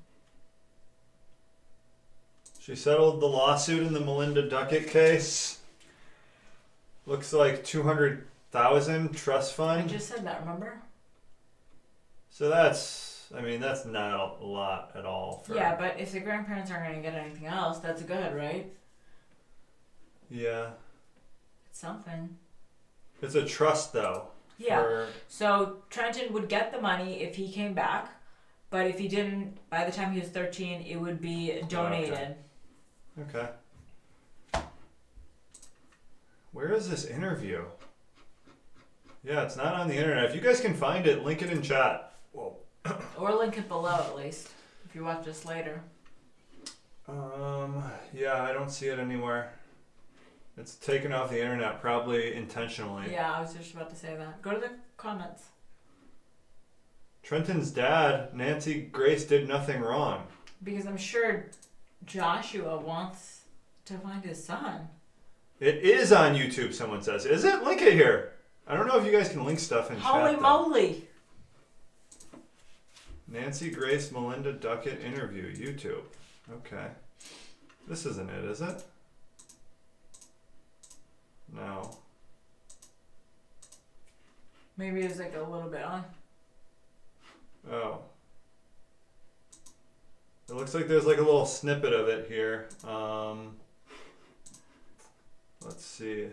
She settled the lawsuit in the Melinda Ducket case. Looks like $200,000 trust fund. I just said that, remember? So that's not a lot at all. Yeah, but if the grandparents aren't going to get anything else, that's good, right? Yeah. It's something. It's a trust, though. Yeah. So Trenton would get the money if he came back, but if he didn't, by the time he was 13, it would be donated. Okay. Where is this interview? Yeah, it's not on the internet. If you guys can find it, link it in chat. Whoa. Or link it below, at least, if you watch this later. Yeah, I don't see it anywhere. It's taken off the internet, probably intentionally. Yeah, I was just about to say that. Go to the comments. Trenton's dad, Nancy Grace, did nothing wrong. Because I'm sure Joshua wants to find his son. It is on YouTube, someone says. Is it? Link it here. I don't know if you guys can link stuff in chat. Holy moly! Nancy Grace Melinda Ducket interview, YouTube. Okay. This isn't it, is it? No. Maybe it's a little bit on. Oh. It looks like there's a little snippet of it here. Let's see.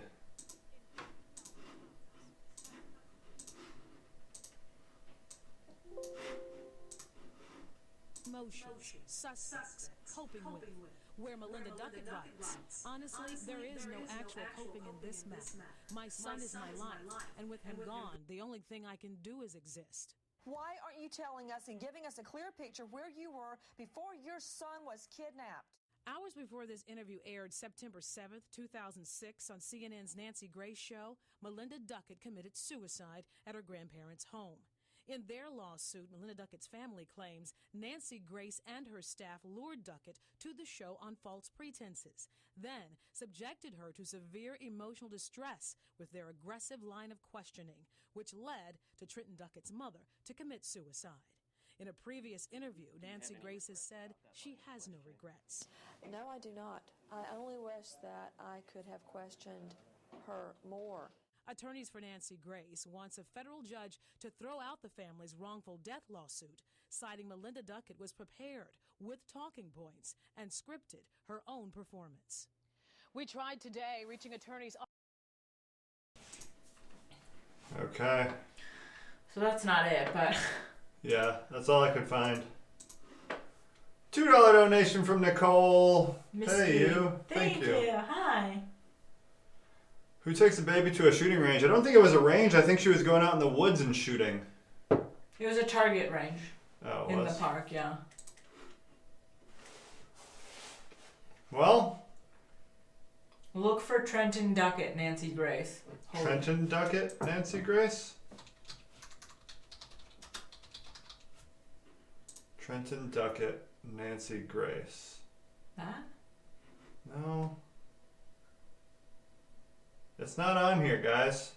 Emotions, suspects, coping with. Where Melinda Ducket writes, honestly, there is no actual coping in this mess. My son is my life, and with him gone, the only thing I can do is exist. Why aren't you telling us and giving us a clear picture where you were before your son was kidnapped? Hours before this interview aired September 7th, 2006 on CNN's Nancy Grace show, Melinda Ducket committed suicide at her grandparents' home. In their lawsuit, Melinda Ducket's family claims Nancy Grace and her staff lured Ducket to the show on false pretenses, then subjected her to severe emotional distress with their aggressive line of questioning, which led to Trenton Ducket's mother to commit suicide. In a previous interview, Nancy Grace has said she has no regrets. No, I do not. I only wish that I could have questioned her more. Attorneys for Nancy Grace wants a federal judge to throw out the family's wrongful death lawsuit, citing Melinda Ducket was prepared with talking points and scripted her own performance. We tried today reaching attorneys. Okay. So that's not it, but Yeah, that's all I could find. $2 donation from Nicole. Hey, you. Thank you. Hi. Who takes a baby to a shooting range? I don't think it was a range. I think she was going out in the woods and shooting. It was a target range Oh, it in was. the park, yeah. Well, Look for Trenton Ducket, Nancy Grace. Hold it. Trenton Ducket, Nancy Grace. Trenton Ducket, Nancy Grace. That? No. It's not on here, guys.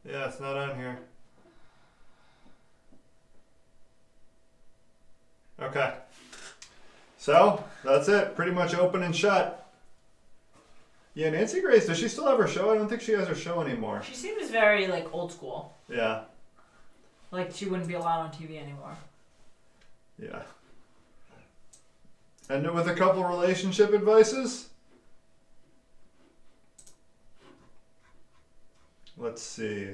Yeah, it's not on here. Okay. So, that's it. Pretty much open and shut. Yeah, Nancy Grace, does she still have her show? I don't think she has her show anymore. She seems very like old school. Yeah. Like she wouldn't be allowed on TV anymore. Yeah. End it with a couple relationship advices. Let's see.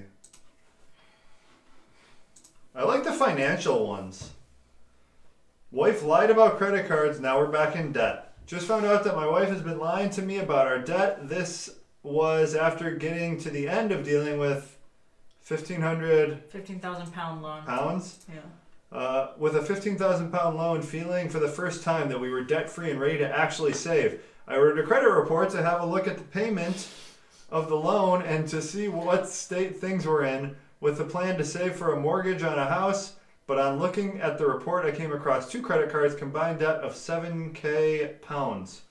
I like the financial ones. Wife lied about credit cards, now we're back in debt. Just found out that my wife has been lying to me about our debt. This was after getting to the end of dealing with 15,000 pound loan. pounds. Yeah. With a 15,000 pound loan, feeling for the first time that we were debt free and ready to actually save. I ordered a credit report to have a look at the payment of the loan and to see what state things were in, with the plan to save for a mortgage on a house. But on looking at the report, I came across 2 credit cards, combined debt of 7K pounds.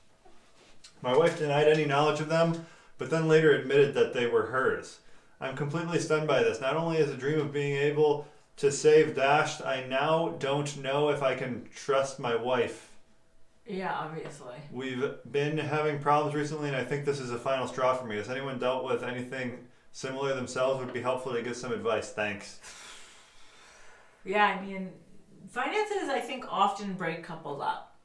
My wife denied any knowledge of them, but then later admitted that they were hers. I'm completely stunned by this. Not only is a dream of being able to save dashed, I now don't know if I can trust my wife. Yeah, obviously. We've been having problems recently, and I think this is a final straw for me. Has anyone dealt with anything similar themselves? Would be helpful to get some advice. Thanks. Yeah, I mean, finances I think often break couples up.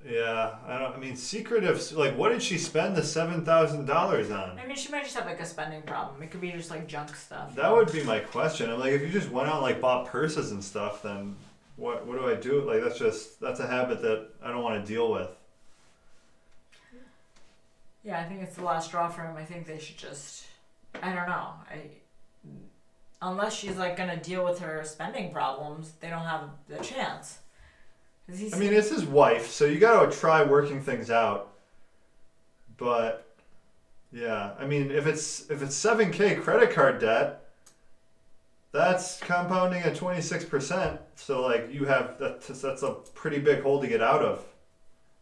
Yeah, I mean, secretive. Like, what did she spend the $7,000 on? I mean, she might just have like a spending problem. It could be just like junk stuff. That would be my question. I'm like, if you just went out and like bought purses and stuff, then what do I do? Like, that's a habit that I don't want to deal with. Yeah, I think it's the last straw for him. I think they should just, I don't know. Unless she's like gonna deal with her spending problems, they don't have the chance. I mean, it's his wife, so you gotta try working things out. But yeah, I mean, if it's 7K credit card debt, that's compounding at 26%. So like you have that's a pretty big hole to get out of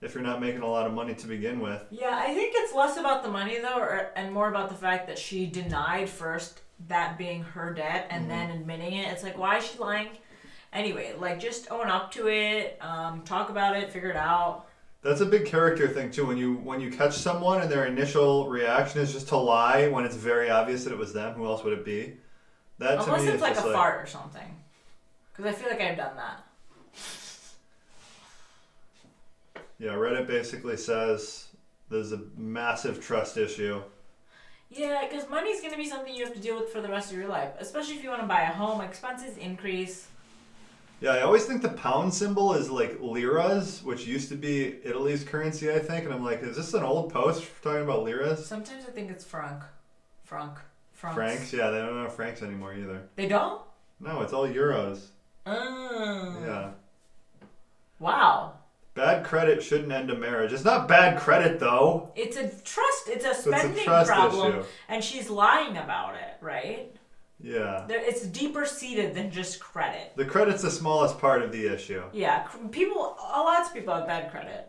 if you're not making a lot of money to begin with. Yeah, I think it's less about the money though, and more about the fact that she denied first that being her debt and then admitting it. It's like, why is she lying? Anyway, like just own up to it, talk about it, figure it out. That's a big character thing too. When you catch someone and their initial reaction is just to lie when it's very obvious that it was them, who else would it be? That to Unless me it's is like just a fart or something. Because I feel like I've done that. Yeah, Reddit basically says there's a massive trust issue. Yeah, because money's going to be something you have to deal with for the rest of your life. Especially if you want to buy a home. Expenses increase. Yeah, I always think the pound symbol is like liras, which used to be Italy's currency, I think. And I'm like, is this an old post talking about liras? Sometimes I think it's francs. Francs? Yeah, they don't know francs anymore either. They don't? No, it's all euros. Oh. Yeah. Wow. Bad credit shouldn't end a marriage. It's not bad credit, though. It's a spending trust problem, issue. and she's lying about it, right? Yeah. It's deeper seated than just credit. The credit's the smallest part of the issue. Yeah, lots of people have bad credit.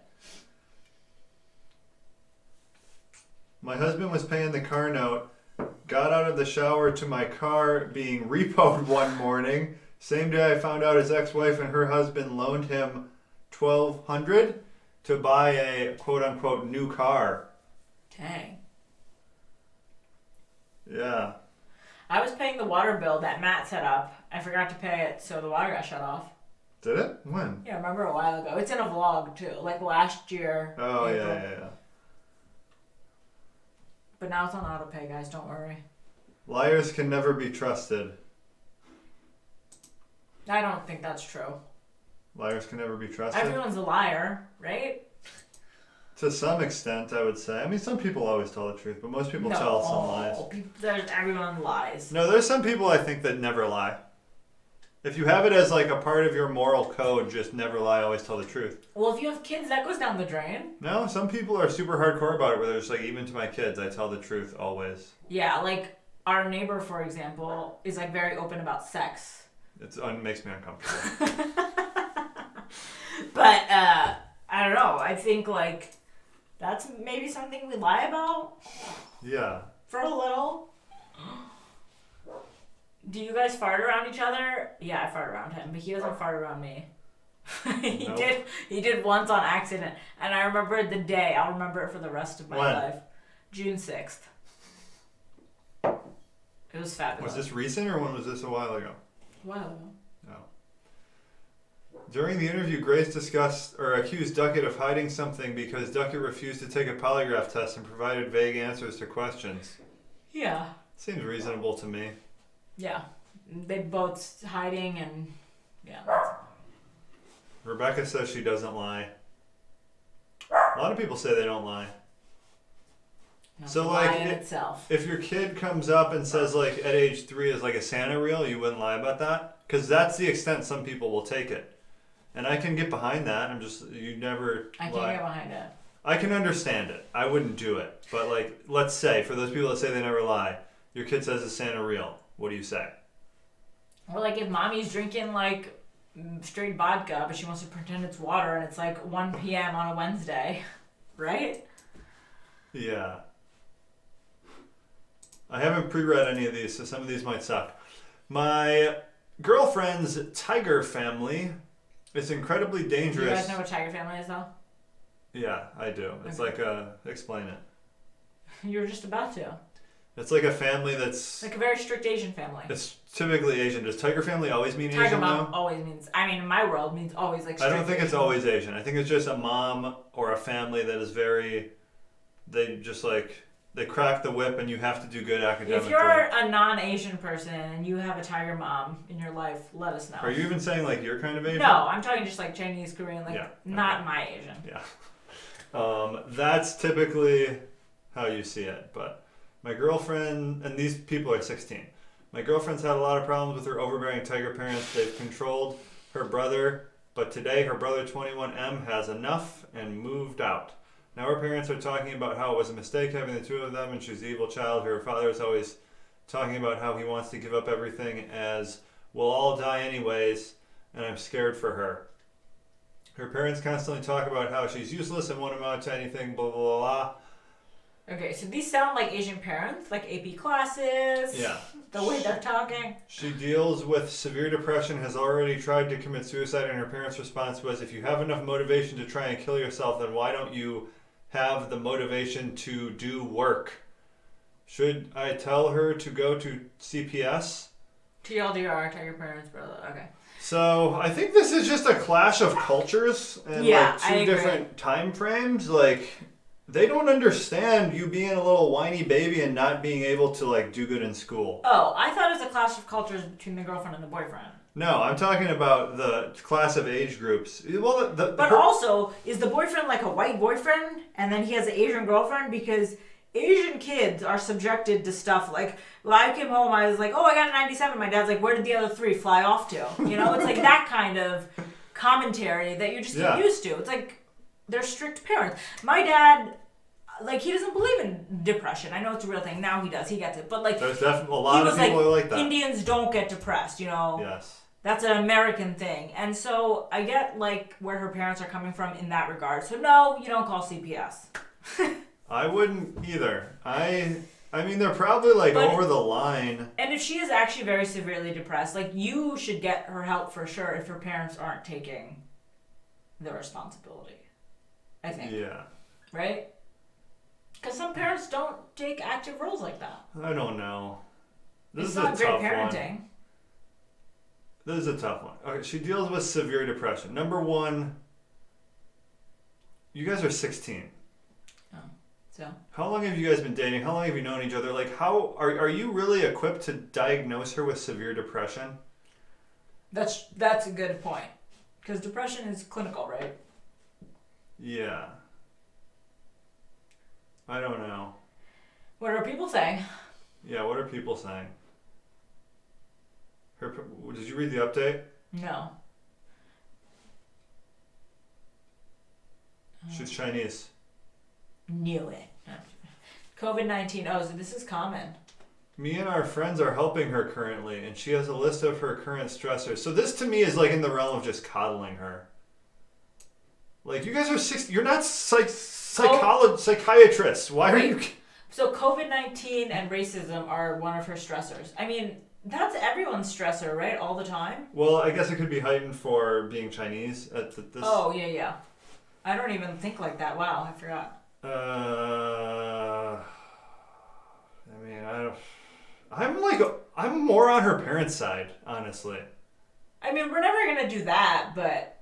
My husband was paying the car note, got out of the shower to my car being repoed one morning. Same day I found out his ex-wife and her husband loaned him $1,200 to buy a quote-unquote new car. Dang. Yeah. I was paying the water bill that Matt set up. I forgot to pay it, so the water got shut off. Did it? When? Yeah, I remember a while ago. It's in a vlog, too. Like last year. Oh, April. yeah. But now it's on auto pay, guys. Don't worry. Liars can never be trusted. I don't think that's true. Liars can never be trusted? Everyone's a liar, right? To some extent, I would say. I mean, some people always tell the truth, but most people tell some lies. Everyone lies. No, there's some people I think that never lie. If you have it as like a part of your moral code, just never lie, always tell the truth. Well, if you have kids, that goes down the drain. No, some people are super hardcore about it, where they're just like, even to my kids, I tell the truth always. Yeah, like our neighbor, for example, is like very open about sex. It makes me uncomfortable. But I don't know. I think like that's maybe something we lie about. Yeah. For a little. Do you guys fart around each other? Yeah, I fart around him, but he doesn't fart around me. Nope. He did once on accident, and I remember the day. I'll remember it for the rest of my life. June 6th. It was fabulous. Was this recent, or when was this a while ago? Wow. No. During the interview, Grace accused Ducket of hiding something because Ducket refused to take a polygraph test and provided vague answers to questions. Yeah. Seems reasonable to me. Yeah. They both hiding and yeah. Rebecca says she doesn't lie. A lot of people say they don't lie. So like, if your kid comes up and says like at age 3 is like a Santa reel, you wouldn't lie about that? Because that's the extent some people will take it. And I can get behind that. You never I can't lie. get behind it. I can understand it. I wouldn't do it. But like, let's say, for those people that say they never lie, your kid says it's Santa reel. What do you say? Or like if mommy's drinking like straight vodka, but she wants to pretend it's water and it's like 1 p.m. on a Wednesday, right? Yeah. I haven't pre-read any of these, so some of these might suck. My girlfriend's tiger family is incredibly dangerous. Do you guys know what tiger family is, though? Yeah, I do. It's Okay. like explain it. You were just about to. It's like a family that's... Like a very strict Asian family. It's typically Asian. Does tiger family always mean Tiger Asian, mom though? always means, I mean, in my world, means always like strict I don't think it's Asian. always Asian. I think it's just a mom or a family that is very... They just like... They crack the whip and you have to do good academically. If you're a non-Asian person and you have a tiger mom in your life, let us know. Are you even saying like you're kind of Asian? No, I'm talking just like Chinese, Korean, like Yeah, not my Asian. Yeah. That's typically how you see it. But my girlfriend, and these people are 16. My girlfriend's had a lot of problems with her overbearing tiger parents. They've controlled her brother, but today her brother 21M has enough and moved out. Now her parents are talking about how it was a mistake having the two of them and she's the evil child. Her father is always talking about how he wants to give up everything as we'll all die anyways and I'm scared for her. Her parents constantly talk about how she's useless and won't amount to anything, blah, blah, blah, blah. Okay, so these sound like Asian parents, like AP classes. Yeah. The way they're talking. She deals with severe depression, has already tried to commit suicide, and her parents' response was, if you have enough motivation to try and kill yourself, then why don't you have the motivation to do work? Should I tell her to go to CPS? TLDR, tell your parents, brother. Okay. So I think this is just a clash of cultures and like two different time frames. Like they don't understand you being a little whiny baby and not being able to like do good in school. Oh, I thought it was a clash of cultures between the girlfriend and the boyfriend. No, I'm talking about the class of age groups. Well, but also, is the boyfriend like a white boyfriend and then he has an Asian girlfriend? Because Asian kids are subjected to stuff like, when I came home, I was like, oh, I got a 97. My dad's like, where did the other 3 fly off to? You know, it's like that kind of commentary that you just get used to. It's like they're strict parents. My dad, like, he doesn't believe in depression. I know it's a real thing. Now he does. He gets it. But, like, There's definitely a lot of people who like that. Indians don't get depressed, you know? Yes. That's an American thing. And so I get, like, where her parents are coming from in that regard. So, no, you don't call CPS. I wouldn't either. I mean, they're probably, like, over the line. And if she is actually very severely depressed, like, you should get her help for sure if her parents aren't taking the responsibility. I think. Yeah. Right? Because some parents don't take active roles like that. I don't know. It's not great parenting. This is a tough one. Okay, she deals with severe depression. Number one, you guys are 16. Oh, so? How long have you guys been dating? How long have you known each other? Like, how are you really equipped to diagnose her with severe depression? That's a good point. Because depression is clinical, right? Yeah. I don't know. What are people saying? Yeah, what are people saying? Did you read the update? No. She's Chinese. Knew it. COVID-19. Oh, so this is common. Me and our friends are helping her currently, and she has a list of her current stressors. So this to me is like in the realm of just coddling her. Like, you guys are 60. You're not psychiatrists. Why are you? So COVID-19 and racism are one of her stressors. I mean, that's everyone's stressor, right? All the time. Well, I guess it could be heightened for being Chinese at this. Oh yeah. I don't even think like that. Wow, I forgot. I mean, I'm more on her parents' side, honestly. I mean, we're never gonna do that, but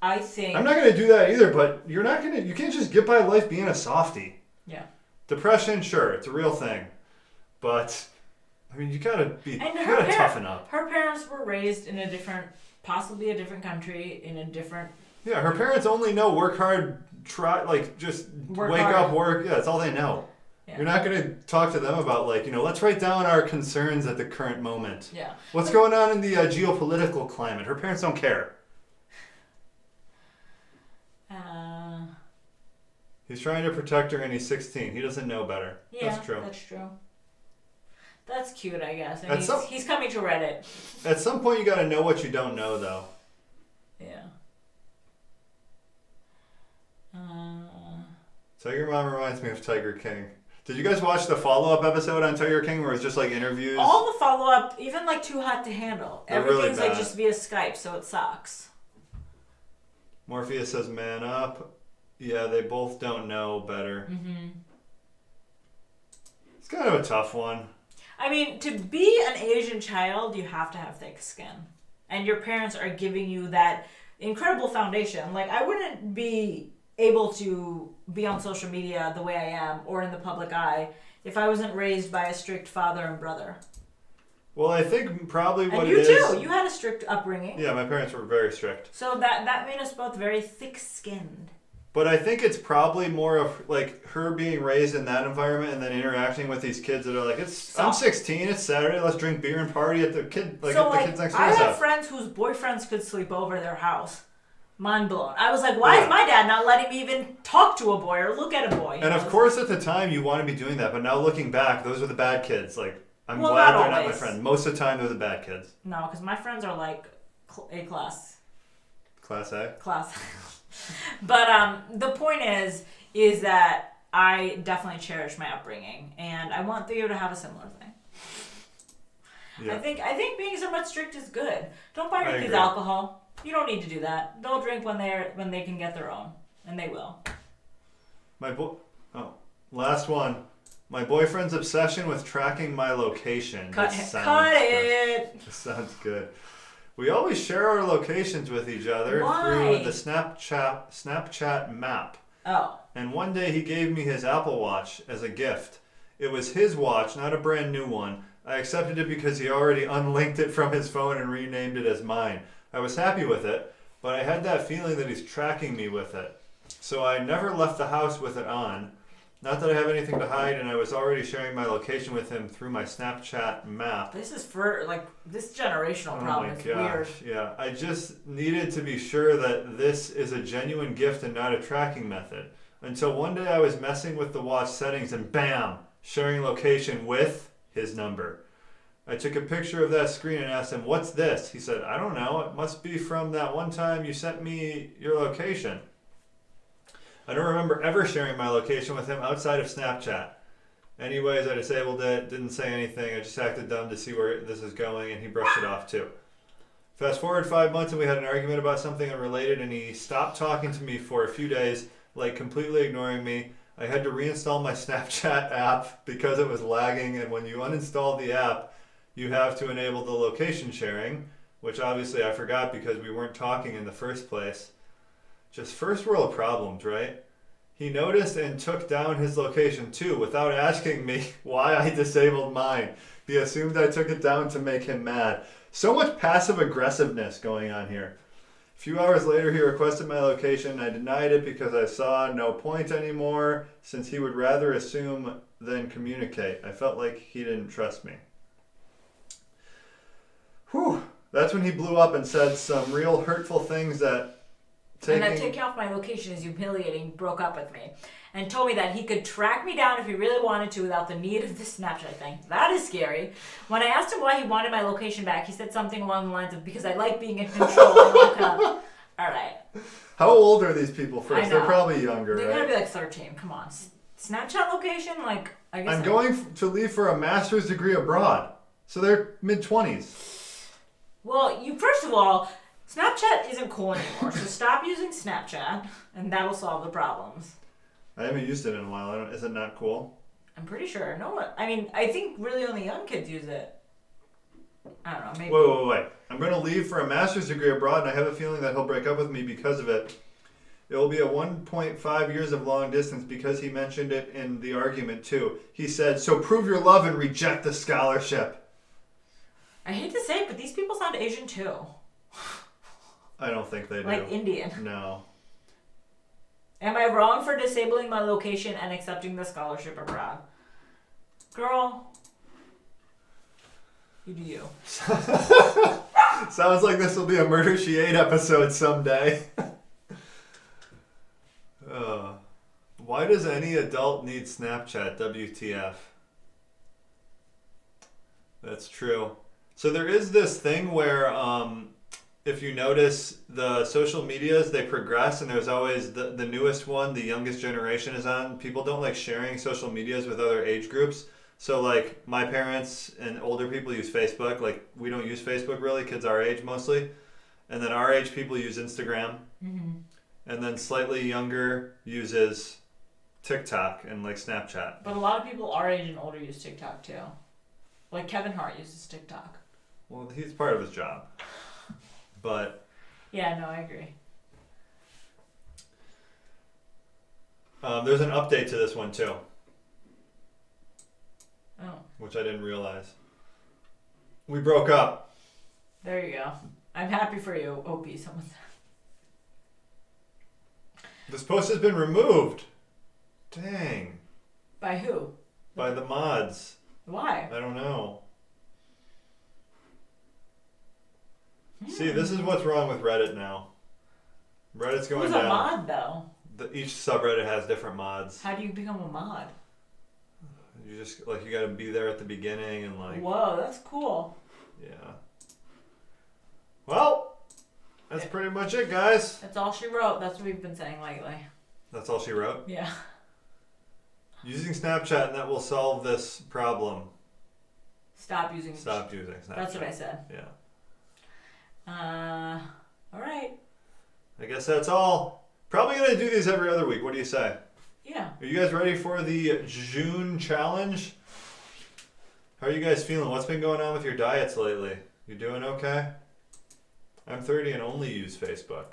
I think I'm not gonna do that either. But you can't just get by life being a softie. Yeah. Depression, sure, it's a real thing, but I mean, you gotta toughen up. Her parents were raised in possibly a different country, in a different. Yeah, her parents only know work hard, just wake up, work. Yeah, that's all they know. Yeah. You're not gonna talk to them about let's write down our concerns at the current moment. Yeah. What's going on in the geopolitical climate? Her parents don't care. He's trying to protect her, and he's 16. He doesn't know better. Yeah, that's true. That's true. That's cute, I guess. And he's coming to Reddit. At some point, you got to know what you don't know, though. Yeah. Tiger Mom reminds me of Tiger King. Did you guys watch the follow-up episode on Tiger King where it's just like interviews? All the follow-up, even Too Hot to Handle. They're everything's really bad. just via Skype, so it sucks. Morpheus says, "Man up." Yeah, they both don't know better. Mm-hmm. It's kind of a tough one. I mean, to be an Asian child, you have to have thick skin. And your parents are giving you that incredible foundation. Like, I wouldn't be able to be on social media the way I am or in the public eye if I wasn't raised by a strict father and brother. Well, I think probably what and it is... you too. You had a strict upbringing. Yeah, my parents were very strict. So that made us both very thick-skinned. But I think it's probably more of her being raised in that environment and then interacting with these kids that are like, I'm 16, it's Saturday, let's drink beer and party at the kids next door's I house. have friends whose boyfriends could sleep over their house. Mind blown. I was like, why is my dad not letting me even talk to a boy or look at a boy? And of course at the time you want to be doing that, but now looking back, those are the bad kids. I'm glad they're not my friend. Most of the time they're the bad kids. No, because my friends are A class. Class A? Class. But the point is that I definitely cherish my upbringing, and I want Theo to have a similar thing. Yeah. I think being somewhat strict is good. Don't buy your kids alcohol. You don't need to do that. They'll drink when they can get their own, and they will. Last one. My boyfriend's obsession with tracking my location. Cut it. This sounds good. We always share our locations with each other through the Snapchat map. Oh. And one day he gave me his Apple Watch as a gift. It was his watch, not a brand new one. I accepted it because he already unlinked it from his phone and renamed it as mine. I was happy with it, but I had that feeling that he's tracking me with it. So I never left the house with it on. Not that I have anything to hide, and I was already sharing my location with him through my Snapchat map. This is for, like, this generational problem is weird. Yeah. I just needed to be sure that this is a genuine gift and not a tracking method. Until one day I was messing with the watch settings and bam, sharing location with his number. I took a picture of that screen and asked him, "What's this?" He said, "I don't know. It must be from that one time you sent me your location." I don't remember ever sharing my location with him outside of Snapchat. Anyways, I disabled it, didn't say anything. I just acted dumb to see where this is going, and he brushed it off too. Fast forward 5 months and we had an argument about something unrelated, and he stopped talking to me for a few days, like completely ignoring me. I had to reinstall my Snapchat app because it was lagging, and when you uninstall the app, you have to enable the location sharing, which obviously I forgot because we weren't talking in the first place. Just first world problems, right? He noticed and took down his location too without asking me why I disabled mine. He assumed I took it down to make him mad. So much passive aggressiveness going on here. A few hours later, he requested my location. I denied it because I saw no point anymore, since he would rather assume than communicate. I felt like he didn't trust me. Whew. That's when he blew up and said some real hurtful things that taking off my location is humiliating, broke up with me, and told me that he could track me down if he really wanted to without the need of the Snapchat thing. That is scary. When I asked him why he wanted my location back, he said something along the lines of, because I like being in control. All right. How old are these people first? I know. They're probably younger, They're right? going to be like 13. Come on. Snapchat location? Like, I guess I'm going to leave for a master's degree abroad. So they're mid-20s. Well, first of all, Snapchat isn't cool anymore, so stop using Snapchat, and that'll solve the problems. I haven't used it in a while. Is it not cool? I'm pretty sure. No one. I mean, I think really only young kids use it. I don't know. Maybe. Wait. I'm going to leave for a master's degree abroad, and I have a feeling that he'll break up with me because of it. It will be a 1.5 years of long distance because he mentioned it in the argument too. He said, "So prove your love and reject the scholarship." I hate to say it, but these people sound Asian too. I don't think they do. Like Indian. No. Am I wrong for disabling my location and accepting the scholarship abroad? Girl, you do you. Sounds like this will be a Murder, She Ate episode someday. Why does any adult need Snapchat? WTF. That's true. So there is this thing where if you notice the social medias, they progress, and there's always the newest one, the youngest generation is on. People don't like sharing social medias with other age groups. So like my parents and older people use Facebook. Like we don't use Facebook really, kids our age mostly. And then our age people use Instagram. Mm-hmm. And then slightly younger uses TikTok and like Snapchat. But a lot of people our age and older use TikTok too. Like Kevin Hart uses TikTok. Well, he's part of his job. But yeah, no, I agree. There's an update to this one too. Oh. Which I didn't realize. We broke up. There you go. I'm happy for you, OP. Someone said. This post has been removed. Dang. By who? By the mods. Why? I don't know. See, this is what's wrong with Reddit now. Reddit's going down. Who's a mod, though? Each subreddit has different mods. How do you become a mod? You just, like, you gotta be there at the beginning and, like... Whoa, that's cool. Yeah. Well, that's pretty much it, guys. That's all she wrote. That's what we've been saying lately. That's all she wrote? Yeah. Using Snapchat, and that will solve this problem. Stop using Snapchat. That's what I said. Yeah. All right. I guess that's all. Probably gonna do these every other week. What do you say? Yeah. Are you guys ready for the June challenge? How are you guys feeling? What's been going on with your diets lately? You doing okay? I'm 30 and only use Facebook.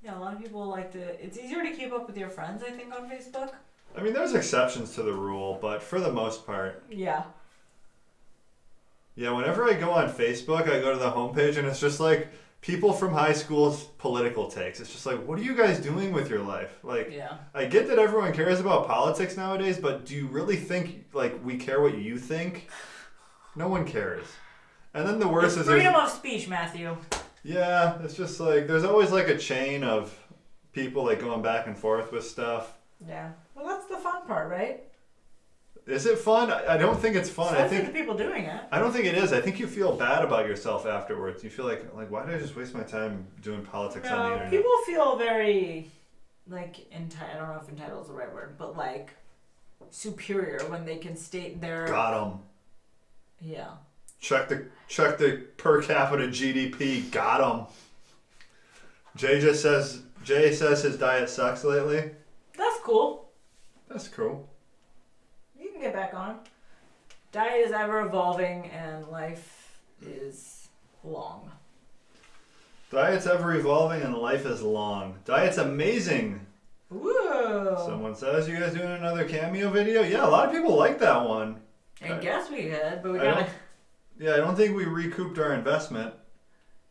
Yeah, a lot of people like to... It's easier to keep up with your friends, I think, on Facebook. I mean, there's exceptions to the rule, but for the most part... Yeah. Yeah, whenever I go on Facebook, I go to the homepage and it's just like people from high school's political takes. It's just like, what are you guys doing with your life? Like, Yeah. I get that everyone cares about politics nowadays, but do you really think like we care what you think? No one cares. And then the worst It's is freedom of speech, Matthew. yeah, it's just like there's always like a chain of people like going back and forth with stuff. Yeah. Well, that's the fun part, right? Is it fun? I don't think it's fun. So I think the people doing it. I don't think it is. I think you feel bad about yourself afterwards. You feel like why did I just waste my time doing politics on the internet? People feel very like entitled. I don't know if entitled is the right word, but like superior when they can state their. Got 'em. Yeah. Check the per capita GDP. Got 'em. Jay says his diet sucks lately. That's cool. That's cool. You can get back on. Diet is ever evolving and life is long. Diet's ever evolving and life is long. Diet's amazing. Woo! Someone says, you guys doing another cameo video? Yeah, a lot of people like that one. I guess we could, but we I gotta. Yeah, I don't think we recouped our investment,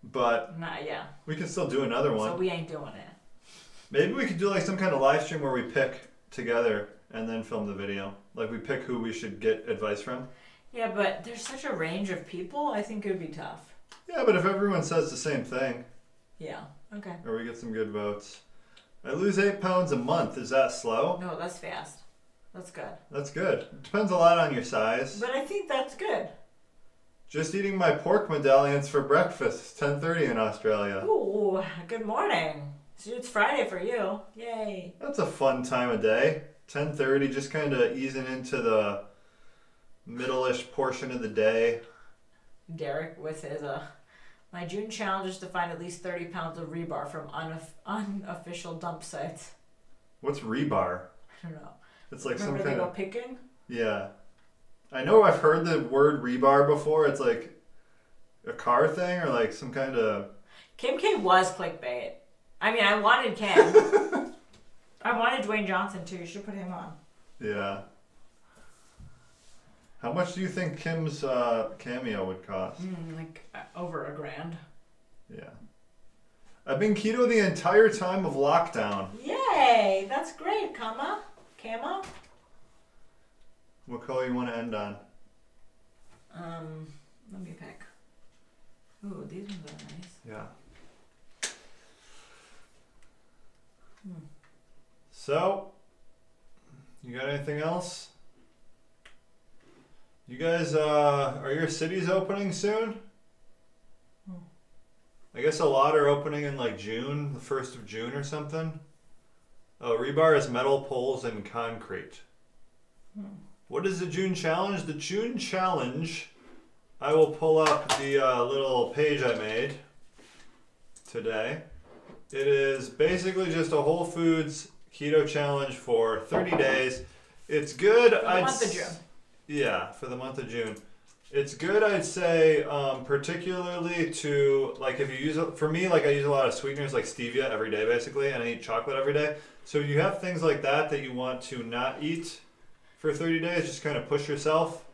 but Nah, yeah. we can still do another one. So we ain't doing it. Maybe we could do like some kind of live stream where we pick together and then film the video. Like we pick who we should get advice from. Yeah, but there's such a range of people. I think it would be tough. Yeah, but if everyone says the same thing, Yeah. Okay. or we get some good votes. I lose 8 pounds a month. Is that slow? No, that's fast. That's good. That's good. It depends a lot on your size. But I think that's good. Just eating my pork medallions for breakfast. It's 10:30 in Australia. Ooh, good morning. So it's Friday for you. Yay. That's a fun time of day. 10:30, just kind of easing into the middle-ish portion of the day. Derek with his my June challenge is to find at least 30 pounds of rebar from unofficial dump sites. What's rebar? I don't know. It's like Remember some they kind go of... picking? Yeah. I know I've heard the word rebar before. It's like a car thing or like some kind of... Kim K was clickbait. I mean, I wanted Kim. I wanted Dwayne Johnson too. You should put him on. Yeah. How much do you think Kim's cameo would cost? Over $1,000. Yeah. I've been keto the entire time of lockdown. Yay! That's great, Camo. What color you want to end on? Let me pick. Ooh, these ones are nice. Yeah. So, you got anything else? You guys, are your cities opening soon? I guess a lot are opening in like June, the 1st of June or something. Oh, rebar is metal poles and concrete. What is the June challenge? The June challenge, I will pull up the little page I made today. It is basically just a Whole Foods keto challenge for 30 days. It's good. For the month of June. Yeah, for the month of June. It's good, I'd say, particularly to, like, if you use it, for me, like, I use a lot of sweeteners, like stevia every day, basically, and I eat chocolate every day. So if you have things like that that you want to not eat for 30 days, just kind of push yourself.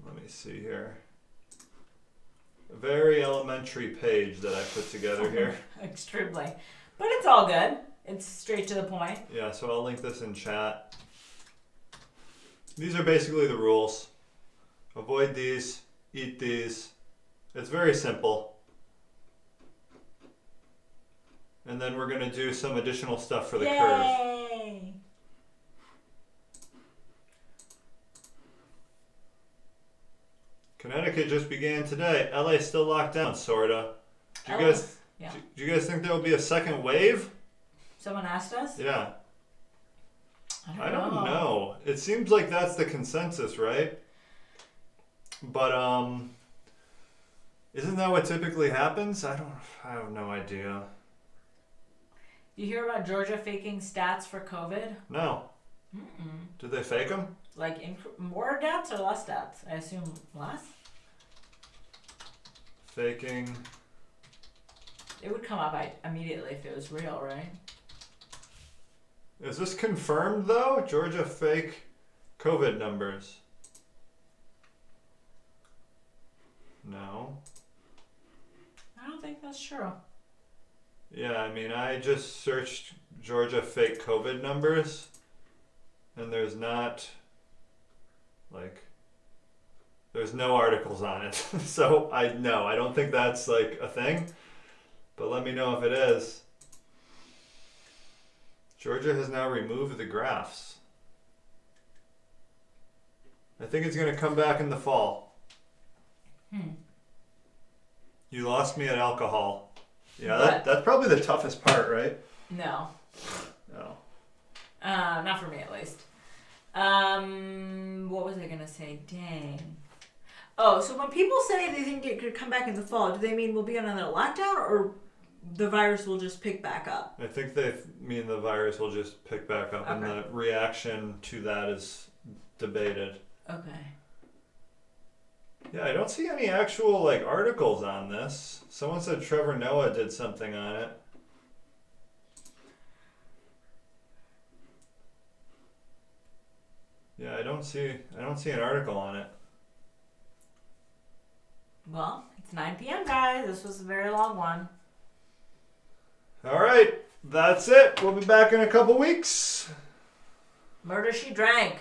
Let me see here. A very elementary page that I put together here. Extremely. But it's all good. It's straight to the point. Yeah, so I'll link this in chat. These are basically the rules. Avoid these, eat these. It's very simple. And then we're going to do some additional stuff for the curve. Yay! Connecticut just began today. LA still locked down, sorta. Do you guys think there will be a second wave? Someone asked us? Yeah. I don't know. It seems like that's the consensus, right? But isn't that what typically happens? I have no idea. You hear about Georgia faking stats for COVID? No. Did they fake them? Like more stats or less stats? I assume less. Faking. It would come up immediately if it was real, right? Is this confirmed though? Georgia fake COVID numbers. No. I think that's true. Yeah, I mean, I just searched Georgia fake COVID numbers, and there's not, like, there's no articles on it. So I don't think that's like a thing, but let me know if it is. Georgia has now removed the graphs. I think it's going to come back in the fall. You lost me at alcohol. Yeah, that's probably the toughest part, right? No. No. Not for me at least. What was I gonna say? Dang. Oh, so when people say they think it could come back in the fall, do they mean we'll be on another lockdown or the virus will just pick back up? I think they mean the virus will just pick back up, and the reaction to that is debated. Okay. Yeah, I don't see any actual like articles on this. Someone said Trevor Noah did something on it. Yeah, I don't see an article on it. Well, it's 9 p.m., guys. This was a very long one. All right, that's it. We'll be back in a couple weeks. Murder She Drank.